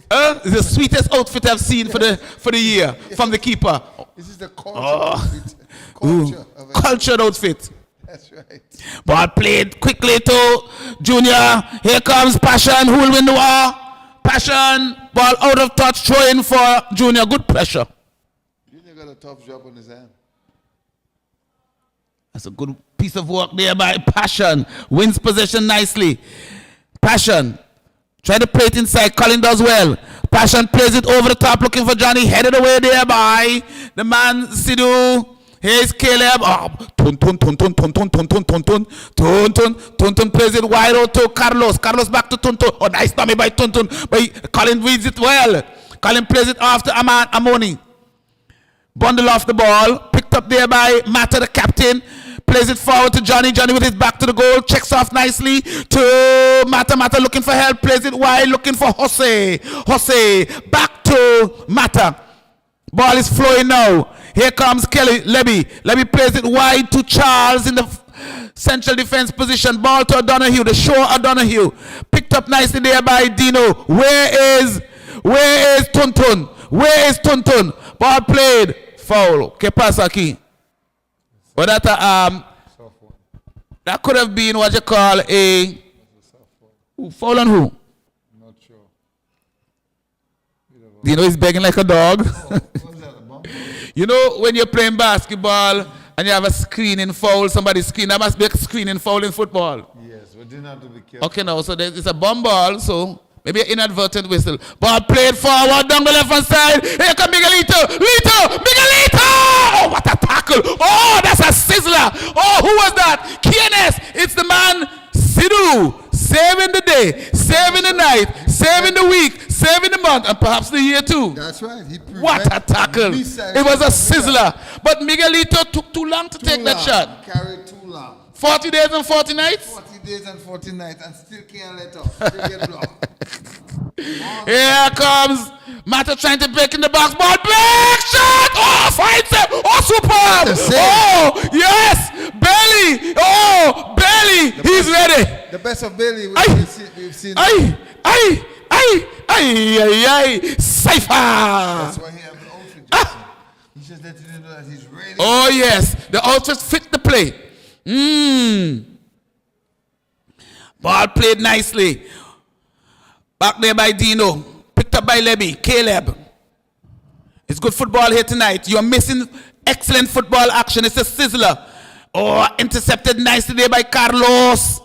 It's the sweetest outfit I've seen for the year from the keeper. This is the culture outfit. Culture of it. Cultured outfit. That's right. Ball played quickly to Junior. Here comes Passion. Who will win the war? Passion. Ball out of touch. Throw in for Junior. Good pressure. Junior got a tough job on his hand. That's a good piece of work there by Passion. Wins possession nicely. Passion. Try to play it inside. Colin does well. Passion plays it over the top looking for Johnny. Headed away there by the man Sidhu. Here's Caleb. Tun plays it wide out to Carlos. Carlos back to Tun. Oh, nice dummy by Tun. But Colin reads it well. Colin plays it after Amoni. Bundle off the ball. Picked up there by Mata, the captain. Plays it forward to Johnny. Johnny with his back to the goal. Checks off nicely to Mata. Mata looking for help. Plays it wide. Looking for Jose. Jose. Back to Mata. Ball is flowing now. Here comes Kelly. Levy. Levy plays it wide to Charles in the central defense position. Ball to O'Donoghue. The show O'Donoghue. Picked up nicely there by Dino. Where is Tuntun? Where is Tuntun? Ball played. Foul. ¿Qué pasa aquí? Well, that could have been what you call a foul on who? Not sure. You know he's begging like a dog. What was that, a bump? You know when you're playing basketball and you have a screening foul, somebody's screen, that must be a screening foul in football. Yes, we didn't have to be careful. Okay, now, so it's a bum ball, so maybe an inadvertent whistle. Ball played forward down the left hand side. Here comes Miguelito. Miguelito! Oh, what a tackle. Oh, that's a sizzler. Oh, who was that? Kienes. It's the man, Sidhu. Saving the day, saving the night, saving the week, saving the month, and perhaps the year too. That's right. What a tackle. It was a sizzler. But Miguelito took too long to take that shot. Carried too long. 40 days and 40 nights? 40 days and 40 nights and still can't let up. Still get blocked. Here comes Mata trying to break in the box. Ball break shot. Oh, fights it. Oh, superb. Oh, yes. Bailey. Oh, Bailey. He's ready. The best of Bailey we've seen. Cypher. That's why he has the outfit, Jackson. He's just letting you know that he's ready. Oh, yes. The outfit fit the play. Ball played nicely. Back there by Dino. Picked up by Levy. Caleb. It's good football here tonight. You're missing excellent football action. It's a sizzler. Oh, intercepted nicely there by Carlos.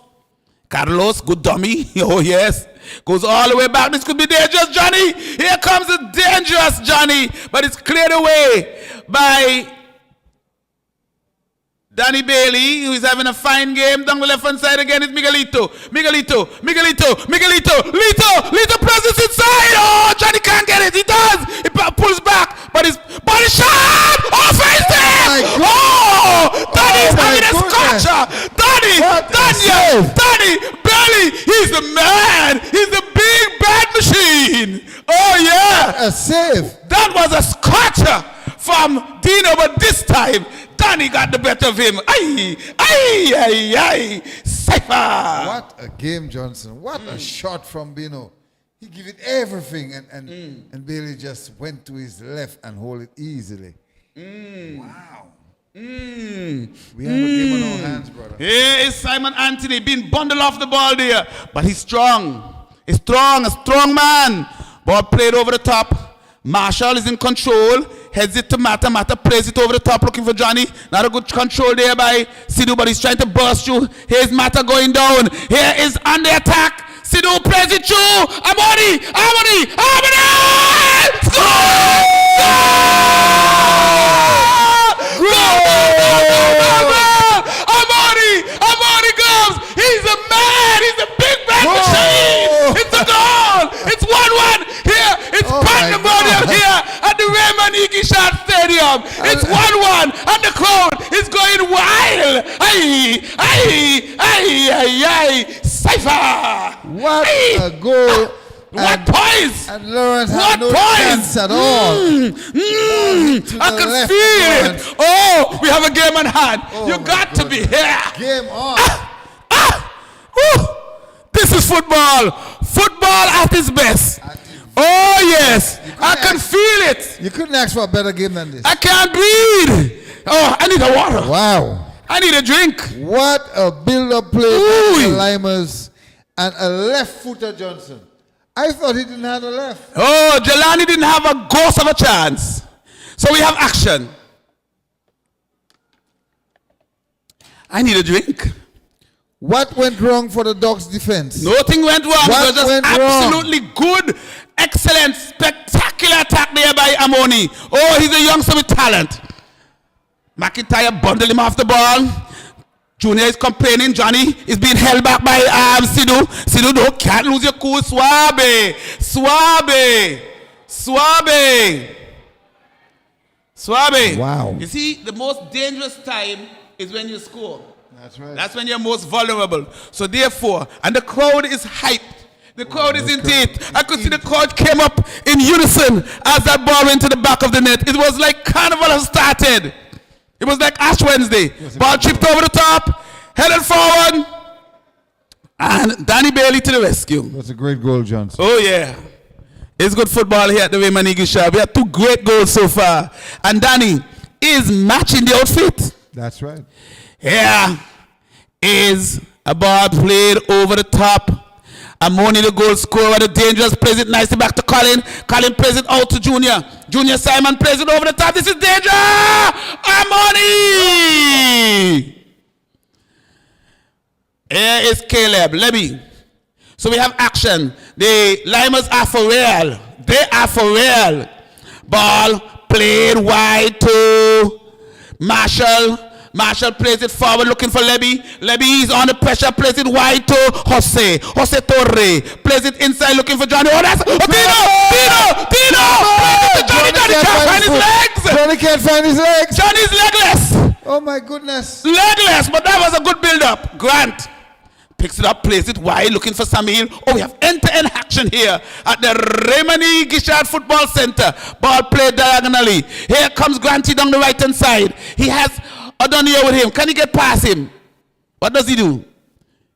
Carlos, good dummy. Oh, yes. Goes all the way back. This could be dangerous, Johnny. Here comes the dangerous Johnny. But it's cleared away by Danny Bailey, who is having a fine game. Down the left-hand side again is Miguelito. Lito presses inside. Oh, Johnny can't get it. He does. He pulls back, but his body shot. Offensive. Oh, Danny's having a scotcher. Danny Bailey. He's the man. He's the big bad machine. Oh, yeah. A save. That was a scotcher from Dino, but this time, Danny got the better of him. Cypher. What a game, Johnson. What a shot from Bino. He gave it everything, and Bailey just went to his left and hold it easily. Wow. We have a game on our hands, brother. Here is Simon Anthony being bundled off the ball there. But he's strong. A strong man. Ball played over the top. Marshall is in control. Heads it to Mata. Mata plays it over the top looking for Johnny. Not a good control there by Sidhu, but he's trying to burst through. Here's Mata going down. Here is on the attack. Sidhu plays it through. Amoni! Amoni goes! He's a man! He's a big man machine! It's a goal! It's 1-1! Here, it's Putnam stadium. It's 1-1 and the crowd is going wild. Aye, aye, aye, aye, aye. Cypher. What a goal. What poise! And Lawrence What had no chance at all. I can feel it. Oh, we have a game on hand. You got to be here. Game on. This is football. Football at its best. Oh, yes. I can feel it. You couldn't ask for a better game than this. I can't breathe. Oh, I need a water. Wow. I need a drink. What a build-up play by the Lymers and a left-footer Johnson. I thought he didn't have a left. Oh, Jelani didn't have a ghost of a chance. So we have action. I need a drink. What went wrong for the Dogs' defense? Nothing went wrong. What It was just went absolutely good, excellent, spectacular attack there by Amoni. Oh, he's a youngster with talent. McIntyre bundled him off the ball. Junior is complaining. Johnny is being held back by Sidhu. Sidhu, no, can't lose your cool. Swabe. Swabe. Swabe. Swabe. Wow. You see, the most dangerous time is when you score. That's right. That's when you're most vulnerable. So therefore, and the crowd is hyped. The crowd is into it. I could see the crowd came up in unison as that ball went to the back of the net. It was like carnival has started. It was like Ash Wednesday. Ball chipped over the top, headed forward, and Danny Bailey to the rescue. That's a great goal, Johnson. Oh, yeah. It's good football here at the Raymond Eagle Shop. We had 2 great goals so far. And Danny is matching the outfit. That's right. Here is a ball played over the top. Amoni, the goal scorer, the dangerous, plays it nicely back to Colin. Colin plays it out to Junior. Junior Simon plays it over the top. This is danger! Amoni! Here is Caleb, Levy. So we have action. The Lymers are for real. They are for real. Ball played wide to Marshall. Marshall plays it forward looking for Levy. Levy is on the pressure, plays it wide to Jose. Jose Torre plays it inside looking for Johnny. Oh, that's Dino! Dino! Johnny can't find his legs! Johnny can't find his legs! Johnny's legless! Oh my goodness. Legless, but that was a good build-up. Grant picks it up, plays it wide, looking for Samuel. Oh, we have end-to-end action here at the Raymond Gishard Football Center. Ball played diagonally. Here comes Granty down the right-hand side. He has O'Donnell with him. Can he get past him? What does he do?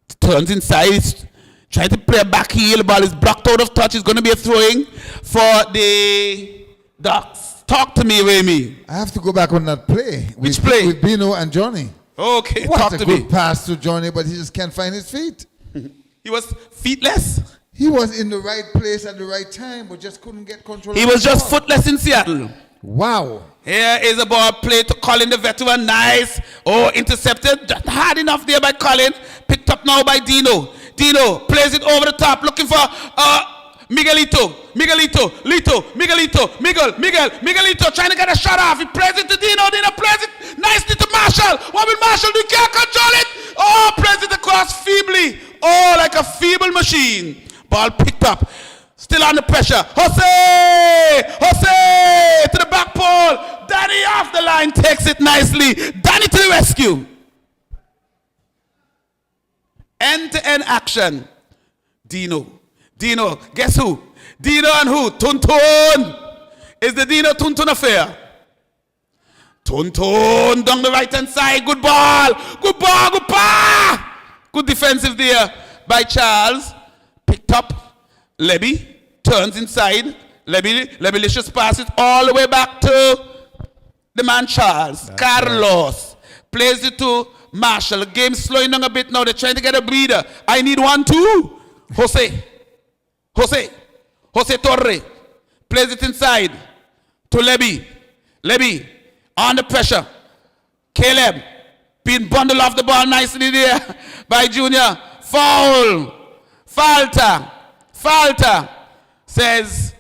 He turns inside. He's trying to play a back heel. The ball is blocked out of touch. It's going to be a throwing for the Ducks. Talk to me, Remy. I have to go back on that play. Which play? With Bino and Johnny. Okay, What talk a to good me. pass to Johnny, but he just can't find his feet. He was feetless. He was in the right place at the right time, but just couldn't get control. He of was the just ball. footless in Seattle. Wow. Here is a ball played to Colin, the veteran. Nice. Oh, intercepted. Just hard enough there by Colin. Picked up now by Dino. Dino plays it over the top, looking for Miguelito, Miguelito, trying to get a shot off. He plays it to Dino. Dino plays it nicely to Marshall. What will Marshall do? He can't control it. Oh, plays it across feebly. Oh, like a feeble machine. Ball picked up. Still under pressure. Jose! Jose! To the back pole. Danny off the line. Takes it nicely. Danny to the rescue. End-to-end action. Dino. Dino. Guess who? Dino and who? Tuntun. It's the Dino Tuntun affair. Tuntun down the right-hand side. Good ball. Good ball. Good ball. Good defensive there by Charles. Picked up. Levy turns inside. Levy-licious passes all the way back to the man Charles. That's Carlos. Right. Plays it to Marshall. The game's slowing down a bit now. They're trying to get a breather. I need 1-2. Jose Torre. Plays it inside to Levy. Levy on the pressure. Caleb being bundled off the ball nicely there by Junior. Foul. Falter, says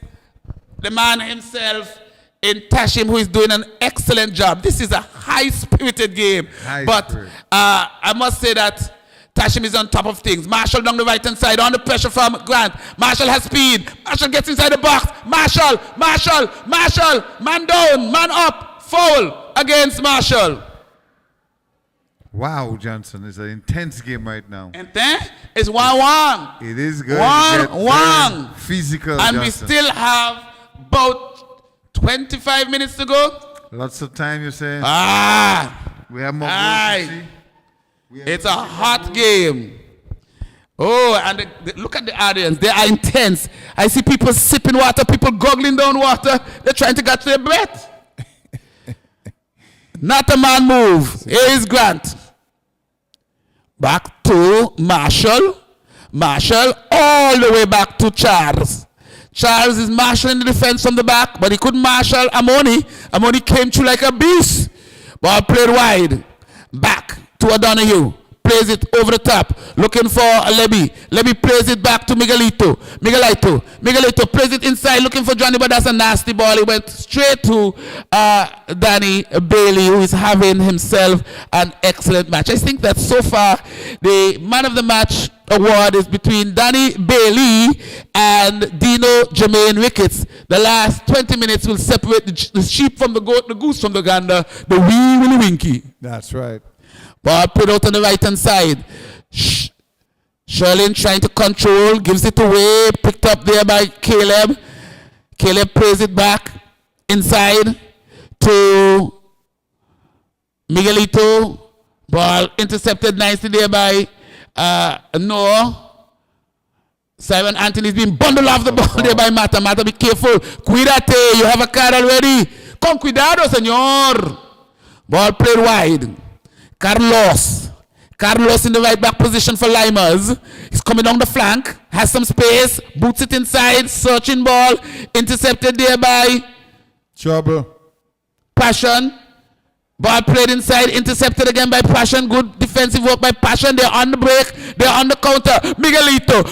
the man himself in Tashim, who is doing an excellent job. This is a high-spirited game. I must say that Tashim is on top of things. Marshall down the right-hand side, on the pressure from Grant. Marshall has speed. Marshall gets inside the box. Marshall, man down, man up. Foul against Marshall. Wow, Johnson, it's an intense game right now. And then it's 1-1. It is good. 1-1. Physical, And Johnson. we still have about 25 minutes to go. Lots of time, you say? We have more goals to see. It's a hot game. Oh, and look at the audience. They are intense. I see people sipping water, people goggling down water. They're trying to catch their breath. Not a man move. Here is Grant. Back to Marshall. Marshall all the way back to Charles. Charles is marshalling the defense from the back, but he couldn't marshal Amoni. Amoni came through like a beast. Ball played wide. Back to O'Donoghue. Plays it over the top. Looking for Leby. Leby plays it back to Miguelito. Miguelito plays it inside. Looking for Johnny, but that's a nasty ball. He went straight to Danny Bailey, who is having himself an excellent match. I think that so far the man of the match award is between Danny Bailey and Dino Jermaine Ricketts. The last 20 minutes will separate the sheep from the goat, the goose from the gander, the wee willy winky. That's right. Ball put out on the right-hand side. Sherlin trying to control, gives it away, picked up there by Caleb. Caleb plays it back inside to Miguelito. Ball intercepted nicely there by Noah. Simon Anthony's being bundled off the ball there by Mata. Mata, be careful. Cuídate, you have a card already. Con cuidado, señor. Ball played wide. Carlos in the right back position for Lymers. He's coming down the flank, has some space, boots it inside, searching ball, intercepted there by Trouble. Passion. Ball played inside, intercepted again by Passion. Good defensive work by Passion. They're on the break, they're on the counter. Miguelito,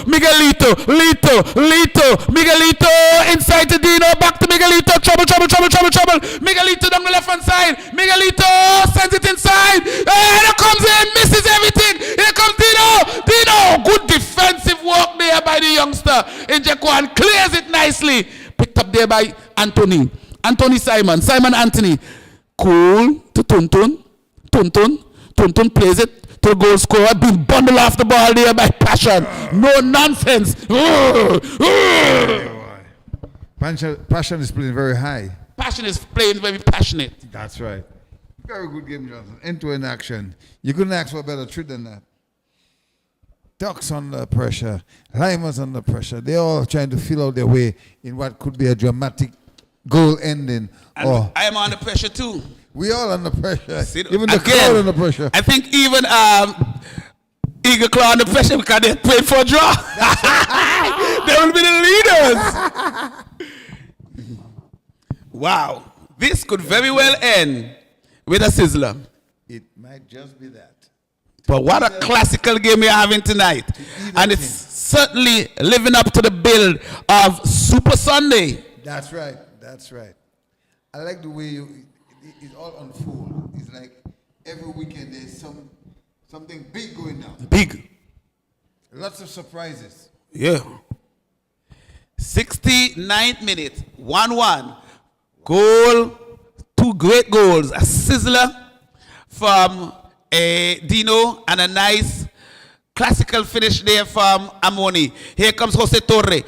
inside to Dino, back to Miguelito. Trouble. Miguelito down the left hand side. Miguelito sends it inside. Here comes in, misses everything. Here comes Dino. Good defensive work there by the youngster in Jaquan. Clears it nicely. Picked up there by Anthony Simon Anthony. Cool to Tuntun plays it to the goal scorer, being bundled off the ball there by Passion. No nonsense. Passion is playing very high. Passion is playing very passionate. That's right. Very good game, Johnson. End-to-end action. You couldn't ask for a better treat than that. Ducks under pressure, Lymers under pressure. They're all trying to fill out their way in what could be a dramatic goal ending. And I am under pressure too. We all under pressure. See, even the crowd under pressure. I think even Eagle Claw under pressure because they played for a draw. They will be the leaders. Wow. This could very well end with a sizzler. It might just be that. But what a classical game we're having tonight. And it's certainly living up to the bill of Super Sunday. That's right. I like the way it's all unfold. It's like every weekend there's something big going down. Big. Lots of surprises. Yeah. 69th minute, 1-1. Goal, two great goals. A sizzler from Dino and a nice classical finish there from Amoni. Here comes Jose Torre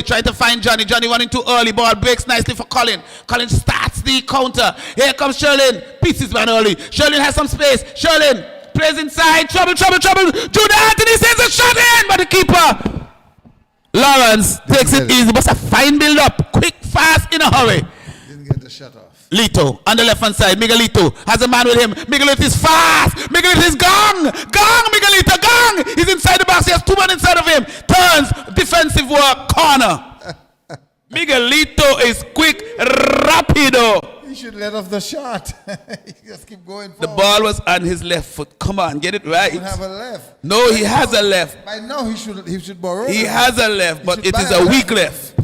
trying to find Johnny. Johnny running too early. Ball breaks nicely for Colin. Colin starts the counter. Here comes Sherlin. Beats his man early. Sherlin has some space. Sherlin plays inside. Trouble. Judah Anthony sends a shot in, but the keeper, Lawrence, takes it easy. But a fine build up. Quick, fast, in a hurry. Didn't get the shot off. Lito on the left hand side. Miguelito has a man with him. Miguelito is fast. Miguelito is gong. Miguelito, gong. He's inside the box. He has two men inside of him. Turns, defensive work, corner. Miguelito is quick, rapido. He should let off the shot. He just keep going forward. The ball was on his left foot. Come on, get it right. He doesn't have a left. No, he has a left. By now he should borrow. He has a left, but it is a weak left.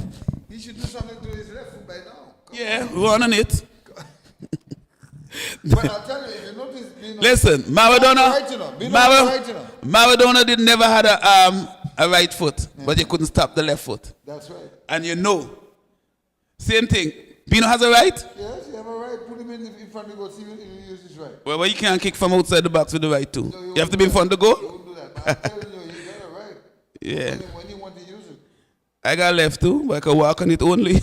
He should do something to his left foot by now. Yeah, run on it. But I'll tell you, if you notice, listen, Maradona did never had a right foot, but he couldn't stop the left foot. That's right. And you know, same thing. Bino has a right? Yes, you have a right. right. Put him in front of the goal. See if he uses right. Well, you can't kick from outside the box with the right too. No, You have to be in front of the goal? You won't do that. But I'm telling you, you got it right. Yeah. When you want to use it. I got left too, but I can walk on it only.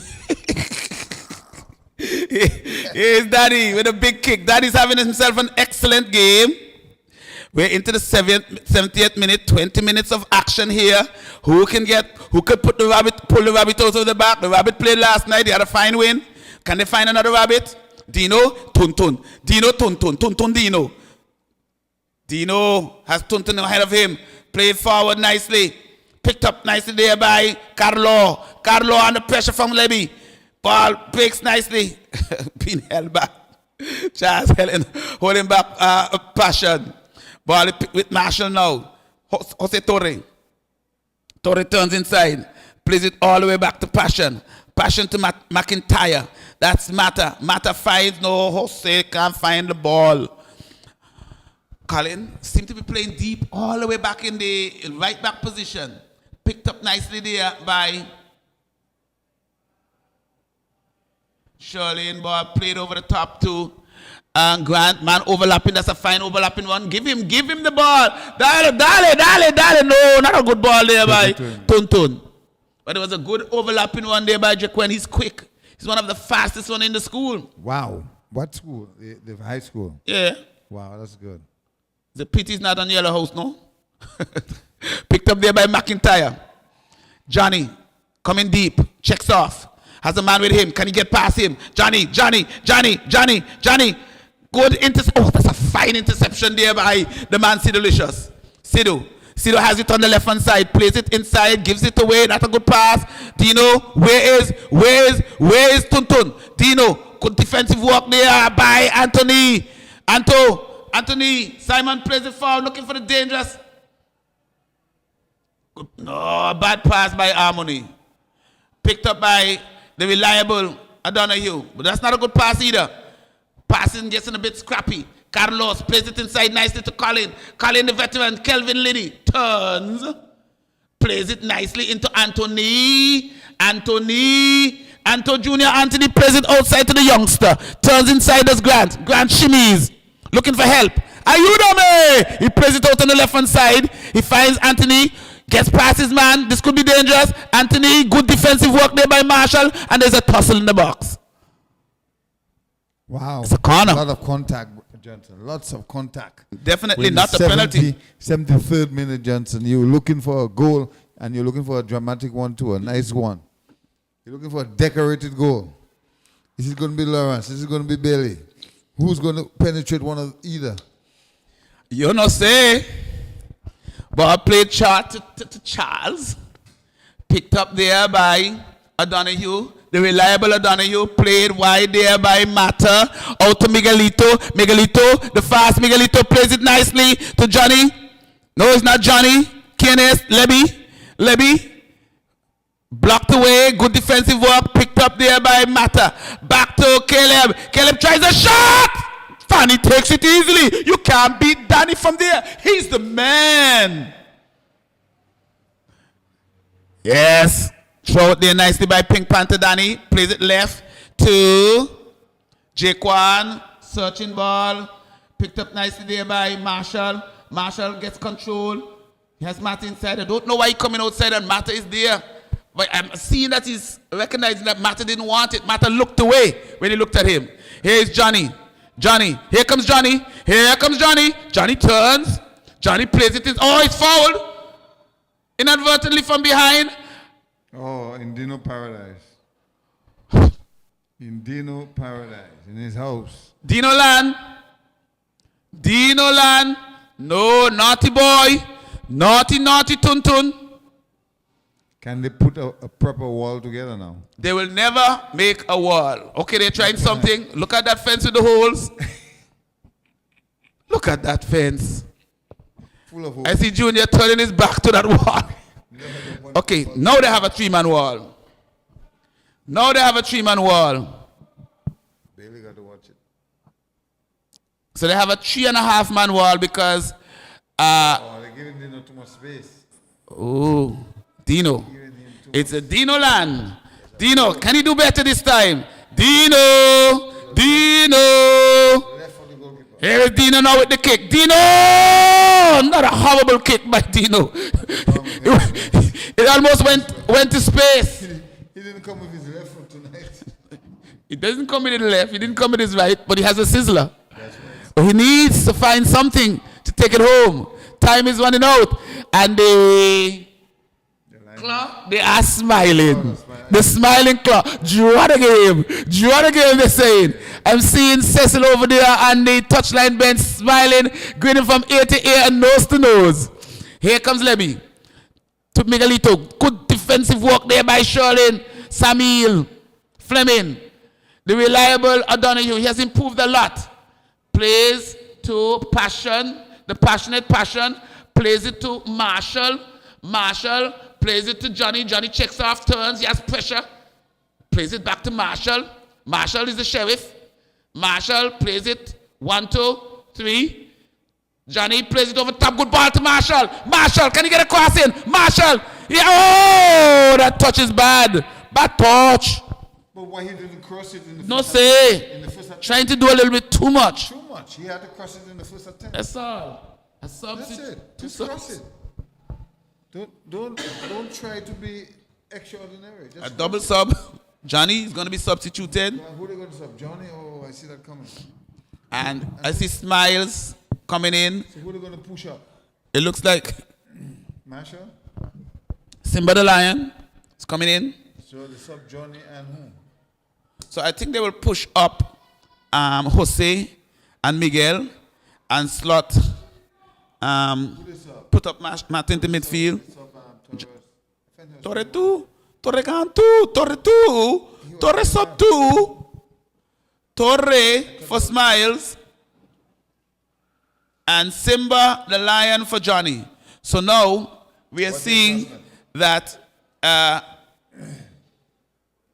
Here's Daddy with a big kick. Daddy's having himself an excellent game. We're into the 70th minute, 20 minutes of action here. Who could pull the rabbit out of the back? The rabbit played last night, they had a fine win. Can they find another rabbit? Dino, Tuntun. Dino, Tuntun. Tuntun, Dino. Dino has Tuntun ahead of him. Played forward nicely. Picked up nicely there by Carlo. Carlo under pressure from Levy. Ball breaks nicely. Being held back. Charles Helen holding back Passion. Ball with Marshall now. Jose Torre. Torre turns inside. Plays it all the way back to Passion. Passion to McIntyre. That's Mata. Mata finds no Jose. Can't find the ball. Colin seemed to be playing deep all the way back in the right back position. Picked up nicely there by Shirley. Ball played over the top to Grant. Man overlapping. That's a fine overlapping one. Give him the ball. Dale. No, not a good ball there by Tuntun. But it was a good overlapping one there by Jaquan. He's quick. He's one of the fastest one in the school. Wow. What school? The high school? Yeah. Wow, that's good. The pity's not on Yellow House, no? Picked up there by McIntyre. Johnny, coming deep, checks off. Has a man with him. Can he get past him? Johnny. Good interception. Oh, that's a fine interception there by the man Sidolicious. Sido has it on the left hand side. Plays it inside. Gives it away. Not a good pass. Dino, where is Tuntun? Dino, good defensive work there by Anthony. Anthony, Simon plays it forward, looking for the dangerous. No, bad pass by Harmony. Picked up by the reliable O'Donoghue. But that's not a good pass either. Passing gets in a bit scrappy. Carlos plays it inside nicely to Colin. Colin, the veteran. Kelvin Liddy turns. Plays it nicely into Anthony. Junior Anthony plays it outside to the youngster. Turns inside as Grant. Grant shimmies. Looking for help. Ayúdame! He plays it out on the left hand side. He finds Anthony. Gets past his man. This could be dangerous. Anthony, good defensive work there by Marshall. And there's a tussle in the box. Wow. It's a corner. A lot of contact, Johnson. Lots of contact. Definitely not a penalty. 73rd minute, Johnson. You're looking for a goal, and you're looking for a dramatic one too, a nice one. You're looking for a decorated goal. Is it going to be Lawrence? Is it going to be Bailey? Who's going to penetrate one of either? You know, say. Ball played short to Charles. Picked up there by O'Donoghue. The reliable O'Donoghue played wide there by Mata. Out to Miguelito. The fast Miguelito plays it nicely to Johnny. No, it's not Johnny. Kenneth, Lebby. Blocked away. Good defensive work. Picked up there by Mata. Back to Caleb. Caleb tries a shot. Fanny takes it easily. You can't beat Danny from there. He's the man. Yes. Throw it there nicely by Pink Panther Danny. Plays it left to Jaquan. Searching ball. Picked up nicely there by Marshall. Marshall gets control. He has Mata inside. I don't know why he's coming outside and Mata is there. But I'm seeing that he's recognizing that Mata didn't want it. Mata looked away when he looked at him. Here's Johnny. Here comes Johnny. Johnny turns. Johnny plays it in. Oh, it's fouled. Inadvertently from behind. Oh, in Dino Paradise. In his house. Dino Land. No, naughty boy. Naughty Tuntun. Can they put a proper wall together now? They will never make a wall. Okay, they're trying something. Look at that fence with the holes. Look at that fence. Full of holes. I see Junior turning his back to that wall. Okay, now they have a three-man wall. Bailey got to watch it. So they have a 3.5-man wall because... they're giving Dino too much space. Oh, Dino. It's a Dino land. Dino, can he do better this time? Dino. Dino. Left for the goalkeeper. Here is Dino now with the kick. Dino! Not a horrible kick by Dino. It almost went to space. He didn't come with his left foot tonight. He doesn't come with his left, he didn't come with his right, but he has a sizzler. That's right. So he needs to find something to take it home. Time is running out. And the club, they are smiling. The smiling club. Draw the game. Draw the game, they're saying. I'm seeing Cecil over there on the touchline bench smiling, grinning from ear to ear and nose to nose. Here comes Leby. To Miguelito. Good defensive work there by Sherlin. Samuel. Fleming. The reliable O'Donoghue. He has improved a lot. Plays to Passion. The passionate Passion. Plays it to Marshall. Marshall plays it to Johnny. Johnny checks off, turns. He has pressure. Plays it back to Marshall. Marshall is the sheriff. Marshall plays it 1, 2, 3. Johnny plays it over top. Good ball to Marshall. Marshall, can he get a cross in? Marshall. Yeah. Oh, that touch is bad. Bad touch. But why he didn't cross it in the No first say. attempt? In the first attempt. Trying to do a little bit too much. Too much. He had to cross it in the first attempt. That's all. A substitute. That's it. Just cross it. Don't try to be extraordinary. Just A double sub. Johnny is going to be substituted. Who are they going to sub? Johnny? Oh, I see that coming. And I see Smiles coming in. So who are they going to push up? It looks like Marshall? Simba the Lion is coming in. So the sub Johnny and who? So I think they will push up Jose and Miguel and slot, put up Martin to midfield. Torre 2, Torre can 2, Torre 2, Torre sub 2, Torre for Smiles, and Simba the Lion for Johnny. So now we are seeing that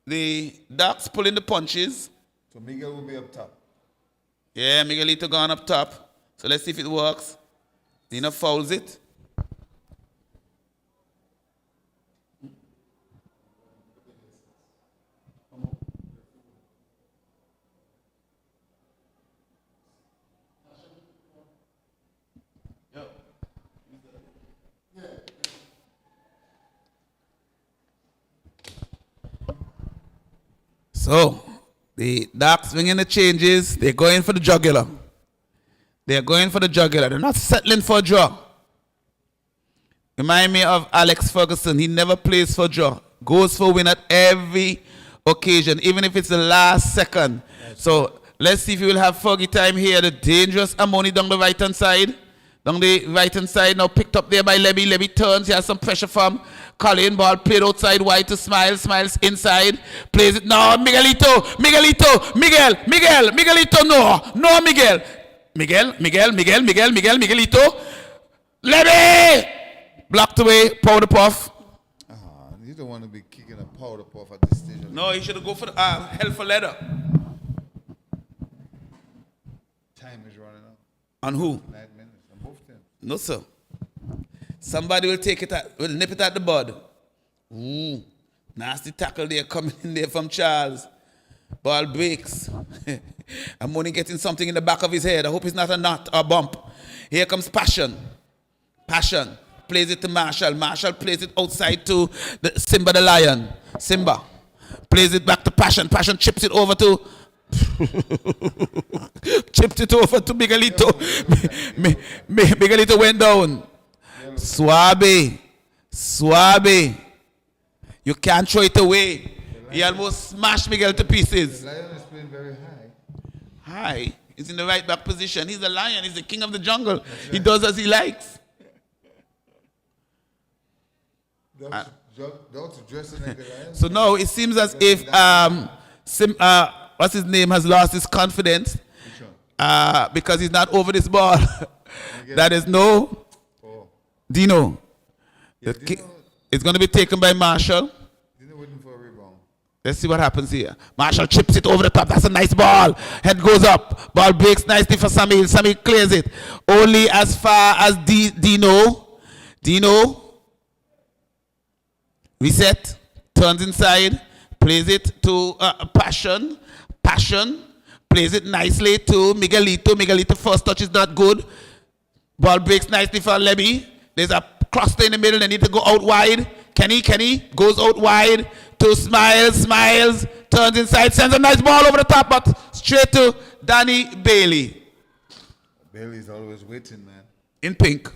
the Ducks pulling the punches. So Miguel will be up top. Yeah, Miguelito gone up top. So let's see if it works. Dino fouls it. So, the Ducks swinging the changes. They're going for the jugular. They're going for the jugular. They're not settling for a draw. Remind me of Alex Ferguson. He never plays for a draw. Goes for a win at every occasion, even if it's the last second. So, let's see if we will have Fergie time here. The dangerous Amoni down the right-hand side. Down the right-hand side, now picked up there by Leby. Leby turns. He has some pressure from Colin. Ball played outside wide to Smiles. Smiles inside. Plays it now. Miguelito. Miguelito. Miguelito. No, Miguel. Miguelito. Leby! Blocked away. Powder puff. You don't want to be kicking a powder puff at this stage. No, he should go for the hell for leather. Time is running out. On who? 9 minutes on both teams. No, sir. Somebody will will nip it at the bud. Ooh, nasty tackle there coming in there from Charles. Ball breaks. I'm only getting something in the back of his head. I hope it's not a knot or bump. Here comes Passion. Passion plays it to Marshall. Marshall plays it outside to Simba the Lion. Simba plays it back to Passion. Passion chips it over to Miguelito. Miguelito went down. Suave. You can't throw it away. He almost smashed Miguel to pieces. The Lion is playing very high. High. He's in the right back position. He's the lion. He's the king of the jungle. Right. He does as he likes. Dogs dressing like the lion. So now it seems as if what's his name has lost his confidence because he's not over this ball. That is no Dino. Yeah, It's going to be taken by Marshall. Dino waiting for a rebound. Let's see what happens here. Marshall chips it over the top. That's a nice ball. Head goes up. Ball breaks nicely for Samir. Samir clears it. Only as far as Dino. Reset. Turns inside. Plays it to Passion. Passion Plays it nicely to Miguelito. Miguelito first touch is not good. Ball breaks nicely for Levy. There's a cluster in the middle. They need to go out wide. Kenny goes out wide to Smiles, turns inside, sends a nice ball over the top, but straight to Danny Bailey. Bailey's always waiting, man. In pink.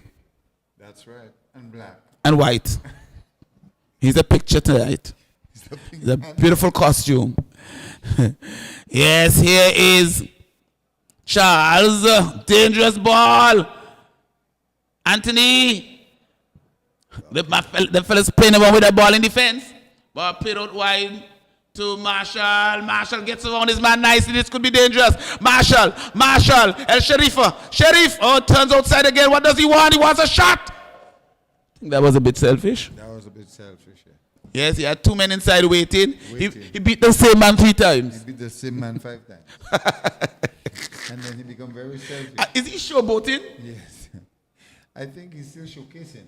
That's right. And black. And white. He's a picture tonight. He's a beautiful costume. Yes, here is Charles. Dangerous ball. Anthony. The fella's playing around with the ball in defense. Ball played out wide to Marshall. Marshall gets around his man nicely. This could be dangerous. Marshall. El Sherifa. Sheriff. Oh, turns outside again. What does he want? He wants a shot. I think that was a bit selfish. That was a bit selfish, yeah. Yes, he had 2 men inside waiting. He beat the same man 3 times. He beat the same man 5 times. And then he become very selfish. Is he showboating? Yes. I think he's still showcasing.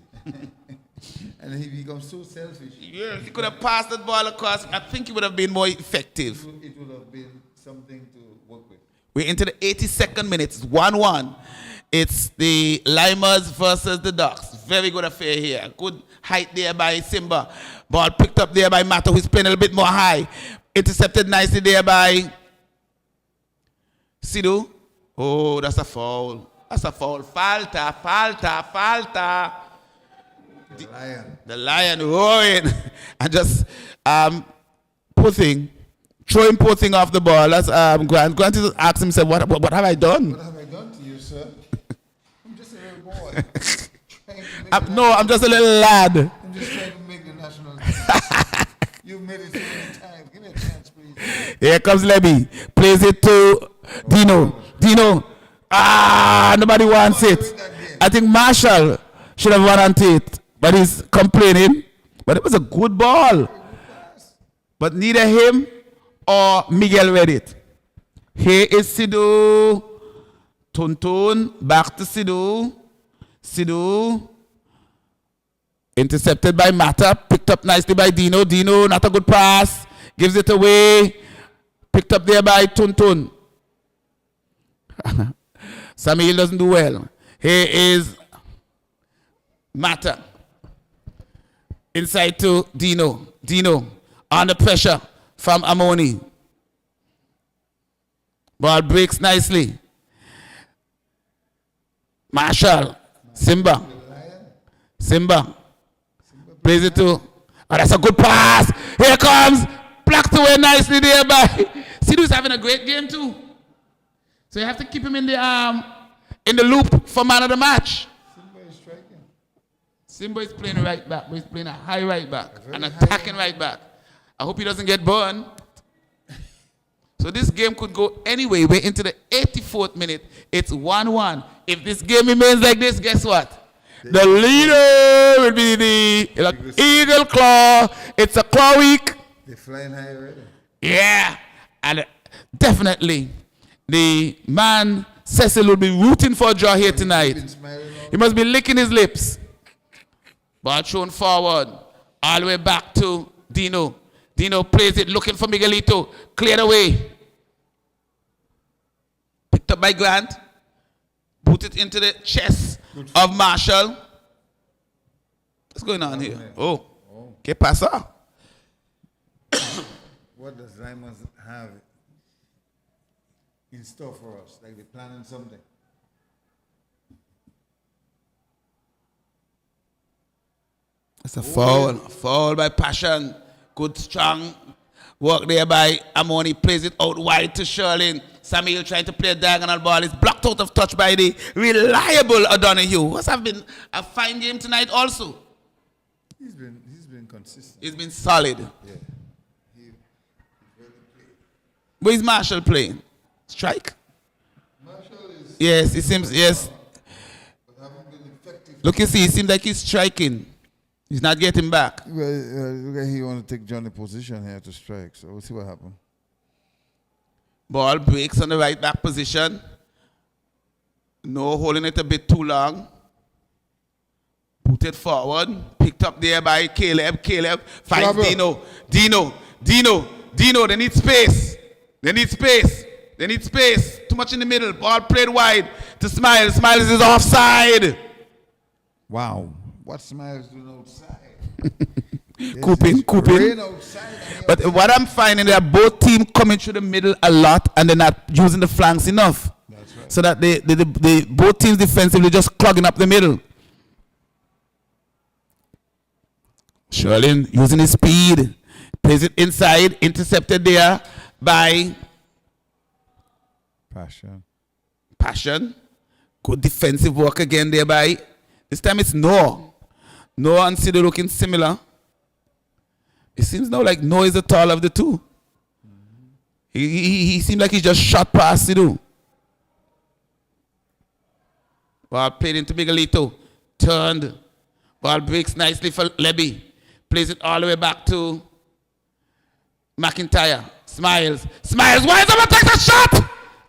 And he becomes so selfish. Yeah, he could have passed that ball across. I think it would have been more effective. It would have been something to work with. We're into the 82nd minute. It's 1-1. It's the Lymers versus the Ducks. Very good affair here. Good height there by Simba. Ball picked up there by Mato, who's playing a little bit more high. Intercepted nicely there by Sidhu. Oh, that's a foul. That's a foul. Falta. The Lion roaring. And just throwing Pothing off the ball. That's Grant. Grant is asking himself, what have I done? What have I done to you, sir? I'm just a little boy. I'm just a little lad. I'm just trying to make the national team. You've made it so many times. Give me a chance, please. Here comes Levy. Plays it to Dino. Nobody wants it. I think Marshall should have run onto it, but he's complaining. But it was a good ball. But neither him or Miguel read it. Here is Sidhu. Tuntun. Back to Sidhu. Intercepted by Mata. Picked up nicely by Dino. Dino, not a good pass. Gives it away. Picked up there by Tuntun. Samuel doesn't do well. Here is Mata. Inside to Dino. Under pressure from Amoni. Ball breaks nicely. Marshall. Simba. Plays it to. Oh, that's a good pass. Here comes. Plucked away nicely there by. Sidhu's having a great game too. So you have to keep him in the loop for man of the match. Simba is striking. Simba is playing right back. He's playing a high right back. An attacking right back. I hope he doesn't get burned. So this game could go anyway. We're into the 84th minute. It's 1-1. If this game remains like this, guess what? The leader will be the Eagle Claw. It's a claw week. They're flying high already. Yeah. And definitely the man Cecil will be rooting for a draw here tonight. He must be licking his lips. Ball thrown forward. All the way back to Dino. Dino plays it, looking for Miguelito. Cleared away. Picked up by Grant. Put it into the chest of Marshall. What's going on here? Oh. ¿Qué pasa? What does Lymers have in store for us? Like they're planning something. It's a foul. Foul by Passion. Good strong work there by Amoni. Plays it out wide to Sherlin. Samuel trying to play a diagonal ball. Is blocked out of touch by the reliable O'Donoghue. Must have been a fine game tonight also. He's been consistent. He's been solid. Yeah. He's really played. Where is Marshall playing? Strike? Marshall is. Yes, it seems, yes. But haven't been effective. Look, you see, it seems like he's striking. He's not getting back. Well, look like he want to take Johnny's position here to strike. So we'll see what happens. Ball breaks on the right back position. No, holding it a bit too long. Put it forward. Picked up there by Caleb. Caleb finds Dino. Dino. They need space. They need space. Too much in the middle. Ball played wide to Smiles. Smiles is offside. Wow. What Smiles doing outside? Cooping. But what I'm finding, they are both teams coming through the middle a lot and they're not using the flanks enough. That's right. So that they both teams defensively just clogging up the middle. Sherlin using his speed. Plays it inside. Intercepted there by Passion. Good defensive work again there by. This time it's Noah. Noah and Sido looking similar. It seems now like Noah is the tall of the two. He seemed like he just shot past Sido. Ball played into Miguelito. Turned. Ball breaks nicely for Leby. Plays it all the way back to McIntyre. Smiles. Why is someone takes a shot?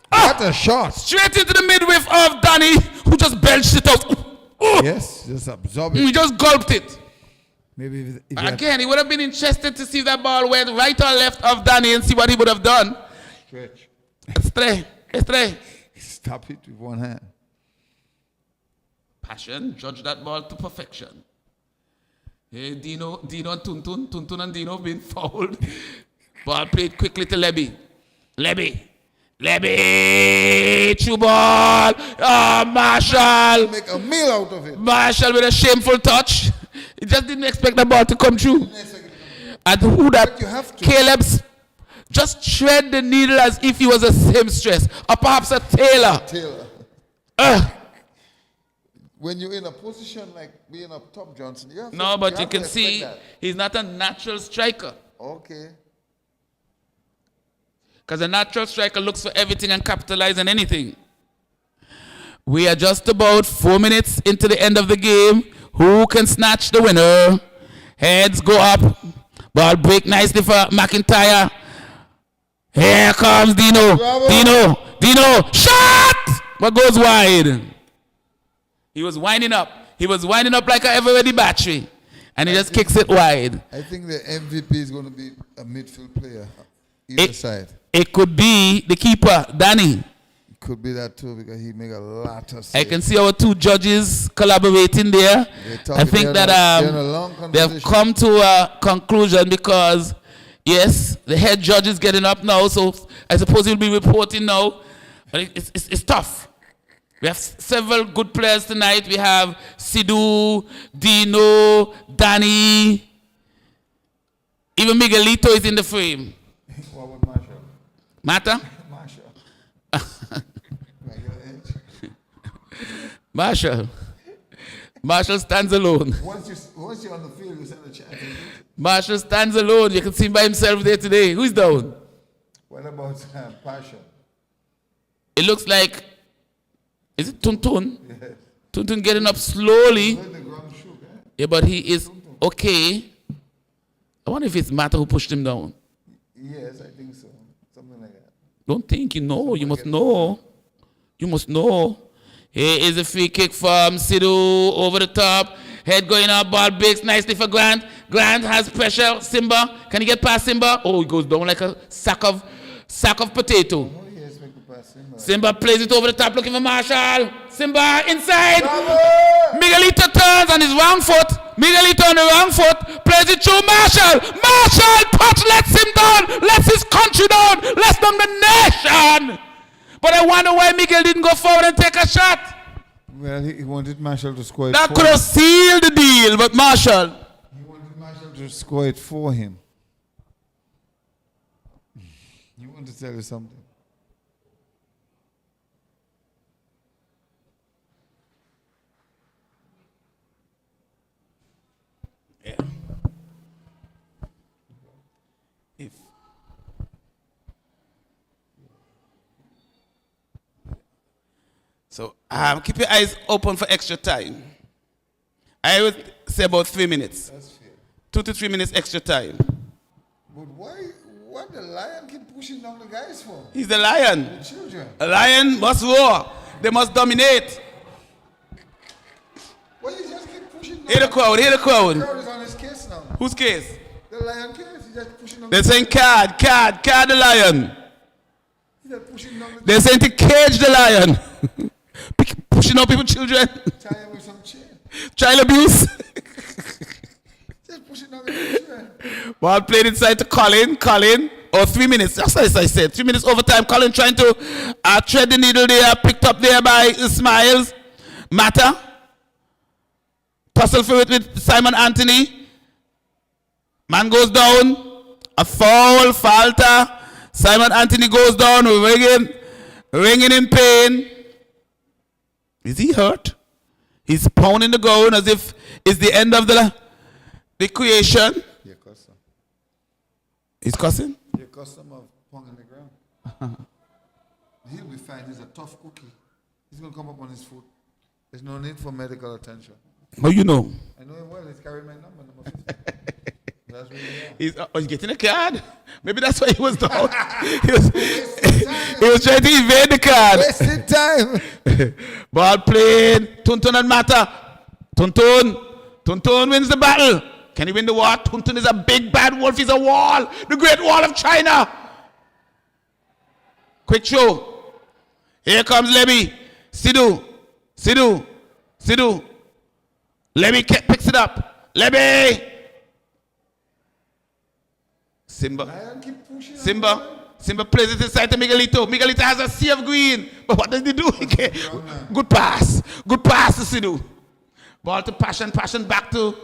What a shot. Straight into the midriff of Danny, who just benched it out. Yes, just absorb it. He just gulped it. Maybe if Again, he would have been interested to see if that ball went right or left of Danny and see what he would have done. Stretch. Estray. Stop it with one hand. Passion judged that ball to perfection. Hey, Dino and Tuntun and Dino being fouled. Ball played quickly to Leby, true ball. Oh, Marshall. Make a meal out of it. Marshall with a shameful touch. He just didn't expect the ball to come through. And who that? You have to. Caleb's just shred the needle as if he was a seamstress or perhaps a tailor. When you're in a position like being up top, Johnson, you have No, to, but you can expect see that. he's not a natural striker. Okay. Because a natural striker looks for everything and capitalizes on anything. We are just about 4 minutes into the end of the game. Who can snatch the winner? Heads go up. Ball break nicely for McIntyre. Here comes Dino. Bravo. Dino. Shot! But goes wide. He was winding up. He was winding up like a ever-ready battery. And he just kicks it wide. I think the MVP is going to be a midfield player. Either side. It could be the keeper, Danny. It could be that too because he make a lot of saves. I can see our two judges collaborating there. I think that they have come to a conclusion because, yes, the head judge is getting up now, so I suppose he'll be reporting now. But it's tough. We have several good players tonight. We have Sidhu, Dino, Danny. Even Miguelito is in the frame. What about Marshall? Mata? Marshall stands alone. Once you're on the field, you send a chance. Marshall stands alone. You can see him by himself there today. Who's down? What about Passion? It looks like, is it Tuntun? Yes. Tuntun getting up slowly. The ground shook, eh? Yeah, but he is okay. I wonder if it's Mata who pushed him down. Yes, I think so. Something like that. Don't think you know. You must know. You must know. Here is a free kick from Sidhu over the top. Head going up. Ball breaks nicely for Grant. Grant has pressure. Simba. Can he get past Simba? Oh, he goes down like a sack of potato. Oh, yes, make the pass. Simba plays it over the top looking for Marshall. Simba inside. Bravo! Miguelito turns on his wrong foot. Miguelito on the wrong foot. Plays it through Marshall. Marshall touch lets him down. Lets his country down. Lets down the nation. But I wonder why Miguel didn't go forward and take a shot. Well, he wanted Marshall to score it That for could him. have sealed the deal, but Marshall. He wanted Marshall to score it for him. He wanted to tell you something. Yeah. If so, keep your eyes open for extra time. I would say about 3 minutes. That's fair. 2 to 3 minutes extra time. But what the lion keep pushing down the guys for? He's the lion. The children. A lion must roar. They must dominate. Well, he just keep pushing down. Hear the crowd. The crowd is on his case now. Whose case? The lion case. He just pushing down. They're saying card the lion. He Pushing down the They're saying to cage the lion. Pushing up people's children. tie with some chain. Child abuse. Just pushing down the children. Ball played inside to Colin. Oh, 3 minutes. That's what I said. 3 minutes overtime. Colin trying to thread the needle there. Picked up there by Smiles. Mata. Tussle for it with Simon Anthony. Man goes down. A foul. Falter. Simon Anthony goes down. Ringing in pain. Is he hurt? He's pounding the ground as if it's the end of the creation. You're custom. He's cussing? You're custom of pounding the ground. He'll be fine. He's a tough cookie. He's going to come up on his foot. There's no need for medical attention. How you know? I know him well. He's carrying my number 50. That's really He's getting a card. Maybe that's why he was down. he was trying to evade the card. wasting time. Ball played. Tuntun and Mata. Tuntun wins the battle. Can he win the war? Tuntun is a big bad wolf. He's a wall. The Great Wall of China. Quick show. Here comes Leby. Sidhu. Leby picks it up. Leby. Simba plays it inside to Miguelito. Miguelito has a sea of green. But what does he do? Good pass. Good pass to Sidhu. Ball to Passion back to.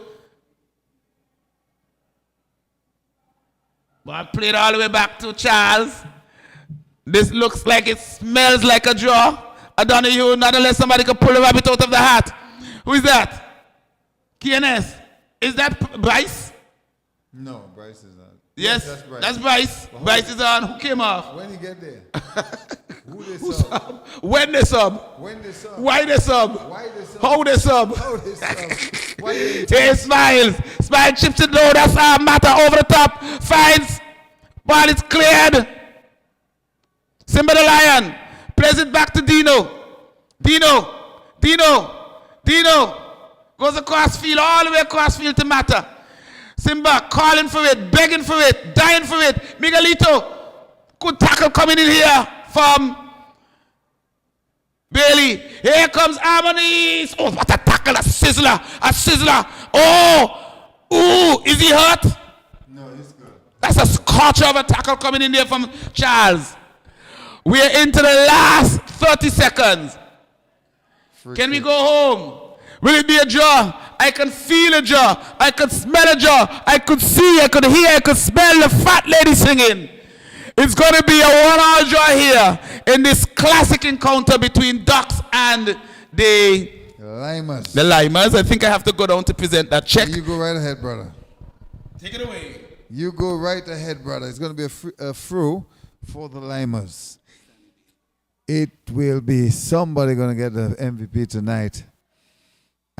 Ball played all the way back to Charles. This looks like it smells like a draw. I don't know not unless somebody can pull a rabbit out of the hat. Who is that? KNS. Is that Bryce? No, Bryce is not. Yes, that's Bryce. That's Bryce. Bryce is on. Who came off? When he get there? Who they sub? When they sub? When they sub? Why they sub? Why they sub? How they sub? How they sub? Why they Hey, Smiles chips it low. That's our Mata over the top. Finds. Ball is cleared. Simba the Lion. Plays it back to Dino. Goes across field, all the way across field to Mata. Simba calling for it, begging for it, dying for it. Miguelito. Good tackle coming in here from Bailey. Here comes Harmonies. Oh, what a tackle. A sizzler. Oh. Ooh, is he hurt? No, he's good. That's a scorcher of a tackle coming in there from Charles. We're into the last 30 seconds. Can we go home? Will it be a draw? I can feel a draw. I can smell a draw. I could see, I could hear, I could smell the fat lady singing. It's going to be a one-hour draw here in this classic encounter between Ducks and the Lymers. The Lymers. I think I have to go down to present that check. You go right ahead, brother. Take it away. You go right ahead, brother. It's going to be a through for the Lymers. It will be somebody going to get the MVP tonight.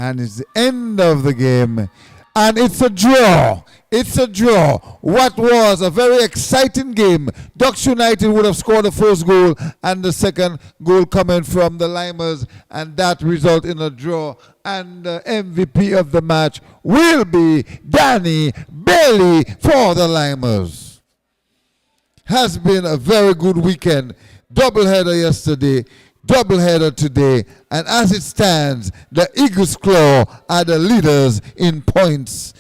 And it's the end of the game. And it's a draw. What was a very exciting game. Ducks United would have scored the first goal and the second goal coming from the Lymers. And that result in a draw. And the MVP of the match will be Danny Bailey for the Lymers. Has been a very good weekend. Doubleheader yesterday. Doubleheader today, and as it stands, the Eagles Claw are the leaders in points.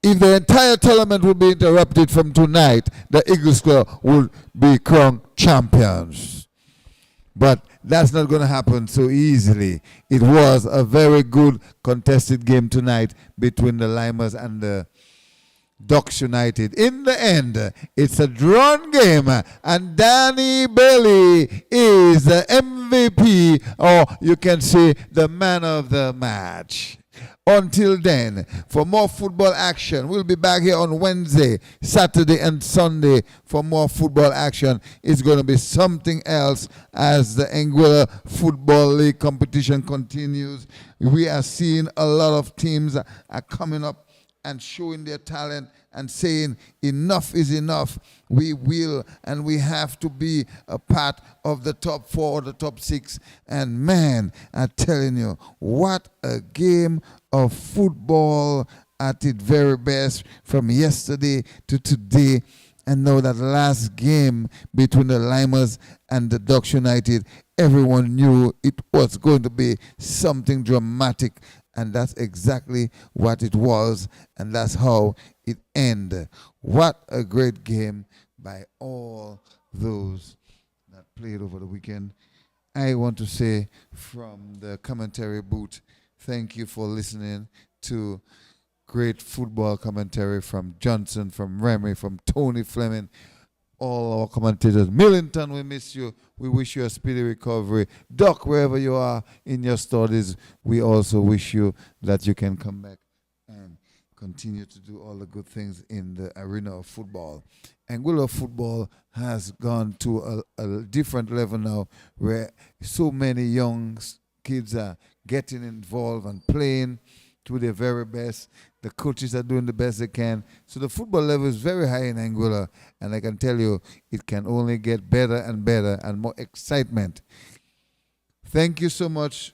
If the entire tournament would be interrupted from tonight, the Eagles Claw would be crowned champions. But that's not going to happen so easily. It was a very good contested game tonight between the Lymers and the Ducks United. In the end, it's a drawn game, and Danny Bailey is the MVP, or you can say the man of the match. Until then, for more football action, we'll be back here on Wednesday, Saturday, and Sunday for more football action. It's going to be something else as the Anguilla Football League competition continues. We are seeing a lot of teams are coming up and showing their talent and saying enough is enough. We will and we have to be a part of the top 4 or the top 6. And man, I'm telling you, what a game of football at its very best from yesterday to today. And now that last game between the Lymers and the Ducks United, everyone knew it was going to be something dramatic. And that's exactly what it was. And that's how it ended. What a great game by all those that played over the weekend. I want to say from the commentary booth, thank you for listening to great football commentary from Johnson, from Remy, from Tony Fleming, all our commentators. Millington, we miss you. We wish you a speedy recovery. Doc, wherever you are in your studies, we also wish you that you can come back and continue to do all the good things in the arena of football. Anguilla football has gone to a different level now where so many young kids are getting involved and playing to their very best. The coaches are doing the best they can. So the football level is very high in Anguilla, and I can tell you it can only get better and better and more excitement. Thank you so much.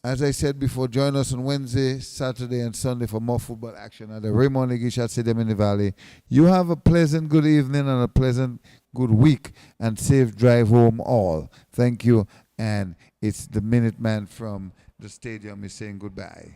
As I said before, join us on Wednesday, Saturday, and Sunday for more football action at the Raymond Igisha Stadium in the Valley. You have a pleasant good evening and a pleasant good week, and safe drive home all. Thank you, and it's the Minuteman from the stadium is saying goodbye.